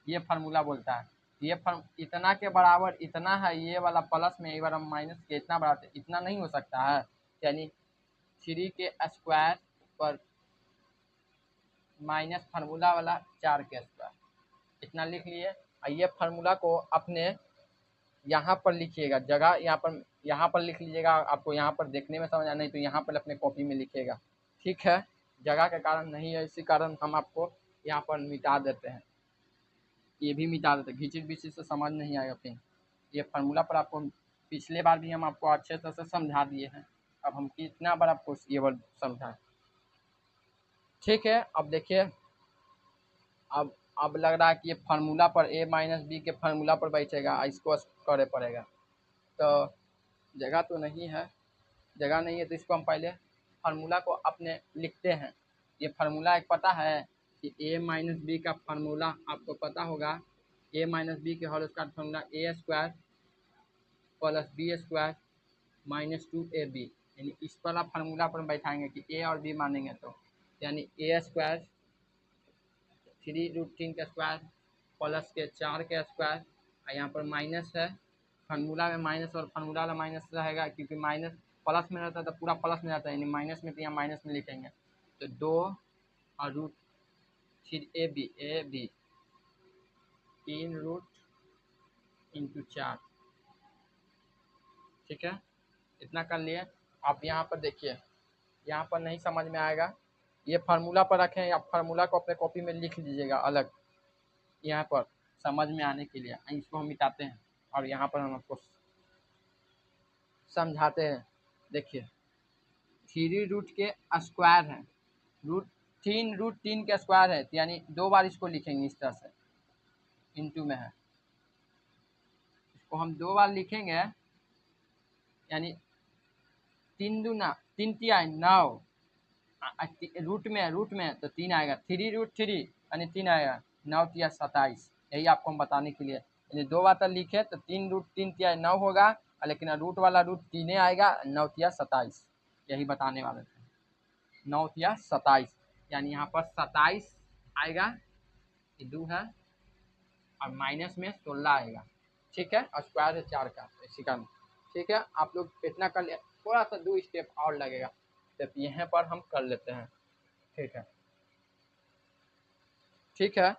ये फार्मूला बोलता है। ये इतना के बराबर इतना है, ये वाला प्लस में, ये वाला माइनस के इतना बराबर, इतना नहीं हो सकता है, यानी 3 के स्क्वायर पर माइनस फार्मूला वाला 4 के स्क्वायर, इतना लिख लिए। और ये फार्मूला को अपने यहाँ पर लिखिएगा, जगह यहाँ पर लिख लीजिएगा, आपको यहाँ पर देखने में समझ आ, नहीं तो यहाँ पर अपने कॉपी में लिखिएगा। ठीक है, जगह के कारण नहीं है, इसी कारण हम आपको यहाँ पर मिटा देते हैं, ये भी मिटा देते हैं, घिचिर बिचिर से समझ नहीं आएगा। फिर ये फार्मूला पर आपको पिछले बार भी हम आपको अच्छे तरह से समझा दिए हैं, अब हम कितना बार आपको ये वर्ड समझाएं। ठीक है, अब देखिए, अब लग रहा है कि ये फार्मूला पर a - b के फार्मूला पर बैठेगा, इसको करे पड़ेगा, तो जगह तो नहीं है, जगह नहीं है तो इसको हम पहले फार्मूला को अपने लिखते हैं। ये फार्मूला एक पता है कि a - b का फार्मूला आपको पता होगा, a - b के whole square formula a square plus b square minus 2ab, यानी इस वाला फार्मूला पर बैठाएंगे कि a और b मानेंगे तो, यानी a स्क्वायर 3√3 का स्क्वायर प्लस के 4 के स्क्वायर, और यहाँ पर माइनस है, फार्मूला में माइनस और फार्मूला वाला माइनस रहेगा, क्योंकि माइनस प्लस में रहता है तो पूरा प्लस में रहता है, यानी माइनस में तो यहाँ माइनस में लिखेंगे, तो 2 और √3ab 3 रूट इंटू 4। ठीक है, इतना कर लिए। आप यहाँ पर देखिए, यहाँ पर नहीं समझ में आएगा, ये फार्मूला पर रखें, आप फार्मूला को अपने कॉपी में लिख लीजिएगा अलग, यहाँ पर समझ में आने के लिए। इसको हम मिटाते हैं और यहाँ पर हम आपको समझाते हैं। देखिए 3 रूट के स्क्वायर है, √3 के स्क्वायर है, यानी 2 बार इसको लिखेंगे इस तरह से, इंटू में है, इसको हम 2 बार लिखेंगे, यानी 3 दूना 3 तिया 9, रूट में तो 3 आएगा, 3√3 यानी 3 आएगा, 9 तिया 27, यही आपको हम बताने के लिए, यानी 2 बार लिखे तो 3√3 तिया 9 होगा, लेकिन रूट वाला रूट 3 आएगा, 9 तिया 27, यही बताने वाले थे, 9 तिया 27, यानी यहाँ पर 27 आएगा, ये 2 है और माइनस में 16 आएगा, ठीक है, और स्क्वायर है 4 का, इसी का। ठीक है, आप लोग इतना कर ले, थोड़ा सा 2 स्टेप और लगेगा, तो यहाँ पर हम कर लेते हैं। ठीक है, ठीक है,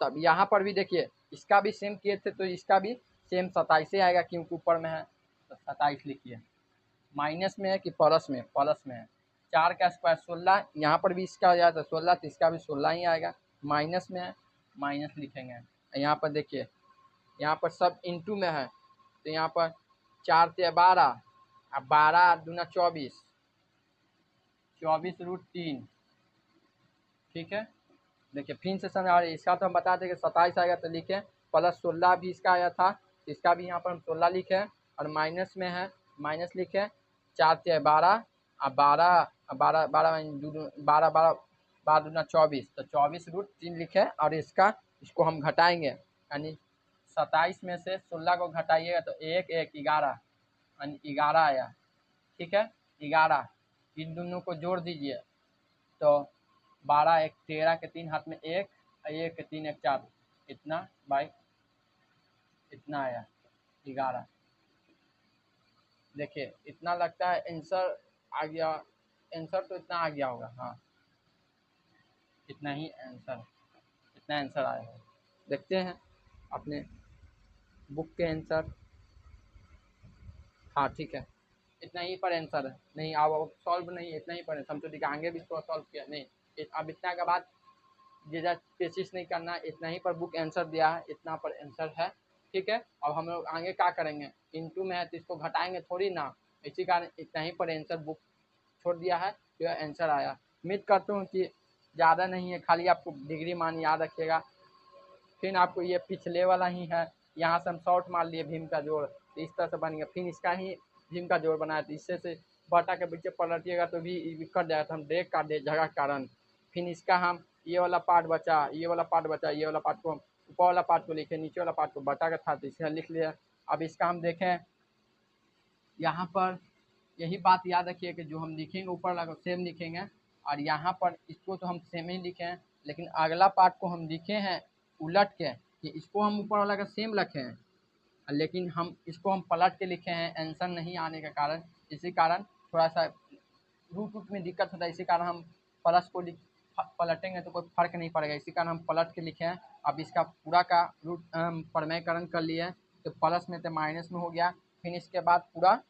तब यहाँ पर भी देखिए, इसका भी सेम किए थे तो इसका भी सेम 27 आएगा, क्योंकि ऊपर में है तो 27 लिखिए। माइनस में है कि प्लस में? प्लस में है। 4 का स्क्वायर 16, यहाँ पर भी इसका आ जाए तो 16, तो इसका भी 16 ही आएगा। माइनस में है, माइनस लिखेंगे। यहाँ पर देखिए, यहाँ पर सब इंटू में है, तो यहाँ पर 4 से 12, अब 12 दूना 24, 24√3। ठीक है, देखिए फिर से समझ आ रही है। इसका तो हम बता दें कि 27 आएगा, तो लिखें प्लस 16 भी इसका आया था, इसका भी यहाँ पर हम 16 लिखे, और माइनस में है, माइनस लिखे। 4 से 12, अब 12 12 12 12 12 12 दूना 24, तो 24√3 लिखे, और इसको हम घटाएंगे, यानी 27 में से 16 को घटाइएगा तो 1 1 11, यानी 11 आया। ठीक है, 11, इन दोनों को जोड़ दीजिए तो 12 1 13 के 3 हाथ में 1, 1 के 3 1 4, इतना बाई इतना आया 11। देखिए इतना लगता है आंसर आ गया, आंसर तो इतना आ गया होगा। हाँ, इतना ही आंसर, इतना आंसर आया है। देखते हैं अपने बुक के आंसर। हाँ ठीक है, इतना ही पर आंसर है। नहीं अब सॉल्व नहीं, इतना ही पर, हम तो दिखाएंगे भी तो सॉल्व किया नहीं। अब इतना के बाद ज़्यादा कोशिश नहीं करना, इतना ही पर बुक आंसर दिया है, इतना पर आंसर है। ठीक है, अब हम लोग आगे क्या करेंगे, इंटू में है तो इसको घटाएंगे थोड़ी ना, इसी कारण इतना ही पर आंसर बुक छोड़ दिया है, जो आंसर आया। उम्मीद करता हूँ कि ज़्यादा नहीं है, खाली आपको डिग्री मान याद रखिएगा। फिर आपको ये पिछले वाला ही है, यहाँ से हम शॉर्ट मार लिए भीम का जोड़, तो इस तरह से बन गया। फिर इसका ही भीम का जोड़ बनाया, तो इससे से बटा के पीछे पलटिएगा तो भी कट जाएगा, तो हम ब्रेक काट दिए जगह के कारण। फिर इसका हम ये वाला पार्ट बचा, ये वाला पार्ट बचा, ये वाला पार्ट को हम ऊपर वाला पार्ट को लिखे, नीचे वाला पार्ट को बटा का था तो इसे लिख लिया। अब इसका हम देखें, यहाँ पर यही बात याद रखिए कि जो हम लिखेंगे ऊपर वाला सेम लिखेंगे, और यहाँ पर इसको तो हम सेम ही लिखे हैं, लेकिन अगला पार्ट को हम लिखे हैं उलट के, कि इसको हम ऊपर वाला का सेम रखे हैं, लेकिन हम इसको हम पलट के लिखे हैं आंसर नहीं आने के कारण। इसी कारण थोड़ा सा रूट में दिक्कत होता है, इसी कारण हम प्लस को पलटेंगे तो कोई फर्क नहीं पड़ेगा, इसी कारण हम पलट के लिखे हैं। अब इसका पूरा का रूट प्रमेयकरण कर लिए, तो प्लस में तो माइनस में हो गया। फिर इसके बाद पूरा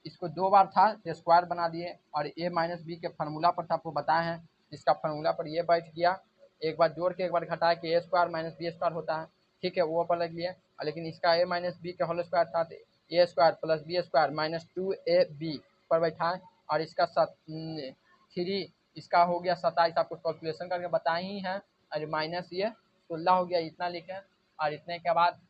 इसको 2 बार था तो स्क्वायर बना दिए, और ए माइनस बी के फार्मूला पर था, आपको बताए हैं, इसका फार्मूला पर ये बैठ गया। एक बार जोड़ के एक बार घटाया कि ए स्क्वायर माइनस बी स्क्वायर होता है। ठीक है, वो पर लग लिए, लेकिन इसका ए माइनस बी का होल स्क्वायर था, तो A square plus B square minus 2ab पर बैठा है, और इसका 3 इसका हो गया 27, आपको कैलकुलेशन करके बताए ही हैं, और माइनस ये 16 हो गया, इतना लिखें। और इतने के बाद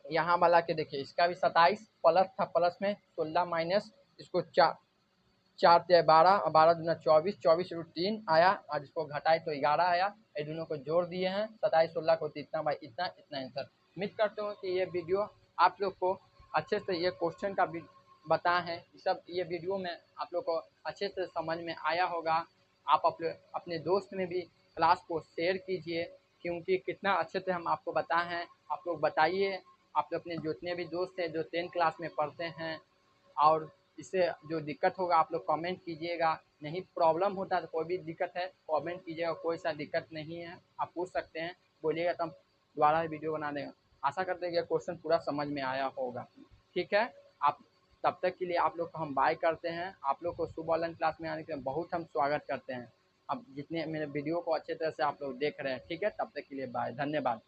यहाँ वाला के देखिए, इसका भी 27 प्लस था, प्लस में 16 माइनस इसको 4 से 12, और 12 दूना 24, 24√3 आया, और इसको घटाए तो 11 आया। ये दोनों को जोड़ दिए हैं, 27 16 को, तो इतना भाई इतना इतना आंसर। उम्मीद करते हो कि ये वीडियो आप लोग को अच्छे से ये क्वेश्चन का भी बताए हैं, सब ये वीडियो में आप लोग को अच्छे से समझ में आया होगा। आप अपने दोस्त में भी क्लास को शेयर कीजिए, क्योंकि कितना अच्छे से हम आपको बताए हैं। आप लोग बताइए, आप लोग अपने जितने भी दोस्त हैं जो 10th क्लास में पढ़ते हैं, और इससे जो दिक्कत होगा आप लोग कमेंट कीजिएगा। नहीं प्रॉब्लम होता है तो कोई भी दिक्कत है कमेंट कीजिएगा, कोई सा दिक्कत नहीं है, आप पूछ सकते हैं, बोलिएगा तो हम दोबारा वीडियो बना देंगे। आशा करते हैं कि क्वेश्चन पूरा समझ में आया होगा। ठीक है, आप तब तक के लिए आप लोग को हम बाय करते हैं। आप लोग को सुबह ऑनलाइन क्लास में आने के लिए बहुत हम स्वागत करते हैं। अब जितने मेरे वीडियो को अच्छे तरह से आप लोग देख रहे हैं, ठीक है, तब तक के लिए बाय, धन्यवाद।